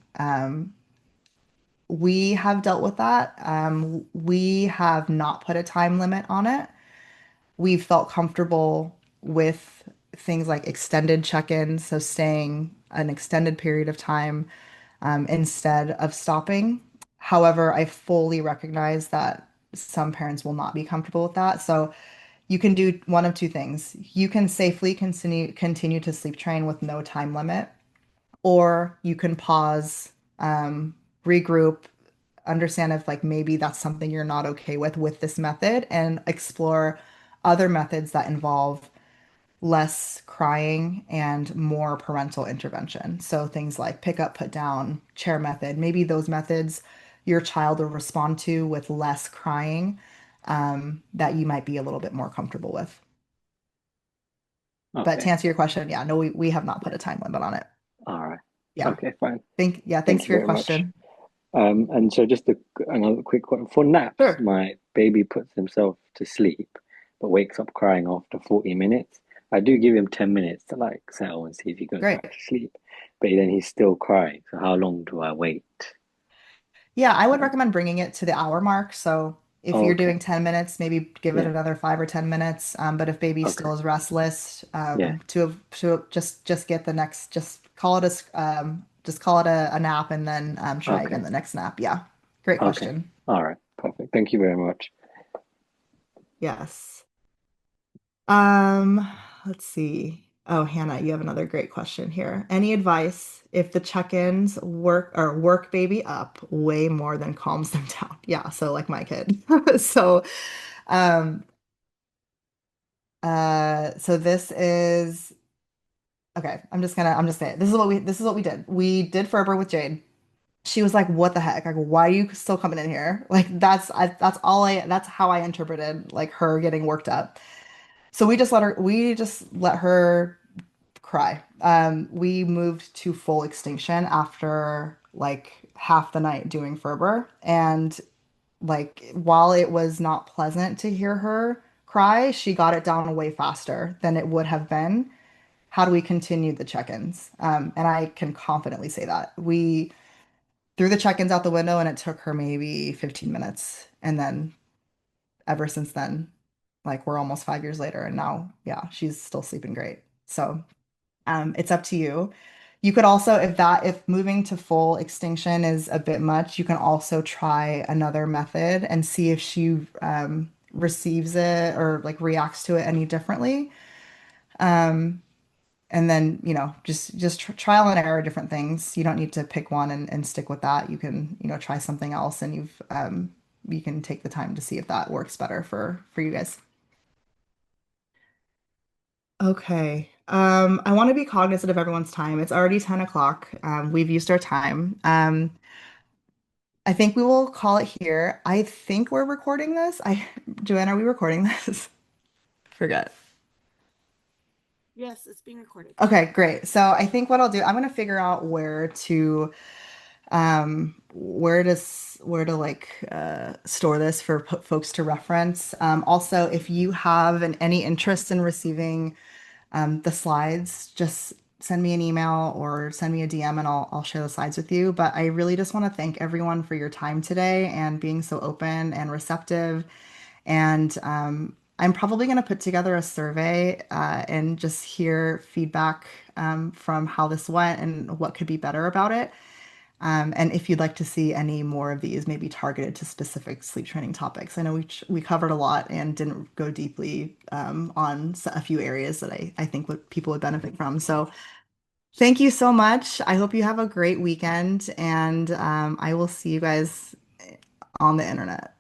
We have dealt with that. We have not put a time limit on it. We've felt comfortable with things like extended check-ins, so staying an extended period of time instead of stopping. However, I fully recognize that some parents will not be comfortable with that. So you can do one of two things. You can safely continue to sleep train with no time limit, or you can pause, regroup, understand if like maybe that's something you're not okay with this method, and explore other methods that involve less crying and more parental intervention. So things like pick up, put down, chair method, maybe those methods your child will respond to with less crying, that you might be a little bit more comfortable with. But to Okay. answer your question, yeah, no, we have not put Yeah. a time limit on it. All right. Yeah. Okay, fine. Yeah, thanks Thank you for your very much. question. And so just another quick one. For naps, Sure. my baby puts himself to sleep, but wakes up crying after 40 minutes. I do give him 10 minutes to like settle and see if he goes Great. back to sleep, but then he's still crying. So how long do I wait? Yeah, I would Um, recommend bringing it to the hour mark. So if oh, you're okay. doing 10 minutes, maybe give it Yeah. another 5 or 10 minutes. But if baby Okay. still is restless, Yeah. to just get the next, just call it just call it a nap, and then try again Okay. the next nap. Yeah, great Okay. question. All right. Perfect. Thank you very much. Yes. Um, let's see. Oh, Hannah, you have another great question here. Any advice if the check-ins work baby up way more than calms them down? Yeah, so like my kid. So, um, so this is okay. I'm just saying this is what we did. We did Ferber with Jade. She was like, "What the heck? Like, why are you still coming in here?" Like that's how I interpreted like her getting worked up. So we just let her cry. We moved to full extinction after like half the night doing Ferber. And like while it was not pleasant to hear her cry, she got it down way faster than it would have been had we continued the check-ins. And I can confidently say that. We threw the check-ins out the window and it took her maybe 15 minutes. And then ever since then, like we're almost 5 years later, and now, yeah, she's still sleeping great. So it's up to you. You could also, if moving to full extinction is a bit much, you can also try another method and see if she receives it or like reacts to it any differently. And then, just trial and error different things. You don't need to pick one and stick with that. You can, try something else, and you can take the time to see if that works better for you guys. Okay. I want to be cognizant of everyone's time. It's already 10 o'clock. We've used our time. I think we will call it here. I think we're recording this. Joanne, are we recording this? Forget. Yes, it's being recorded. Okay, great. So I think what I'll do, I'm gonna figure out where to like store this for folks to reference. Also, if you have any interest in receiving the slides, just send me an email or send me a DM and I'll share the slides with you. But I really just want to thank everyone for your time today and being so open and receptive. And I'm probably going to put together a survey and just hear feedback from how this went and what could be better about it. And if you'd like to see any more of these, maybe targeted to specific sleep training topics. I know we covered a lot and didn't go deeply on a few areas that I think people would benefit from. So thank you so much. I hope you have a great weekend, and I will see you guys on the internet.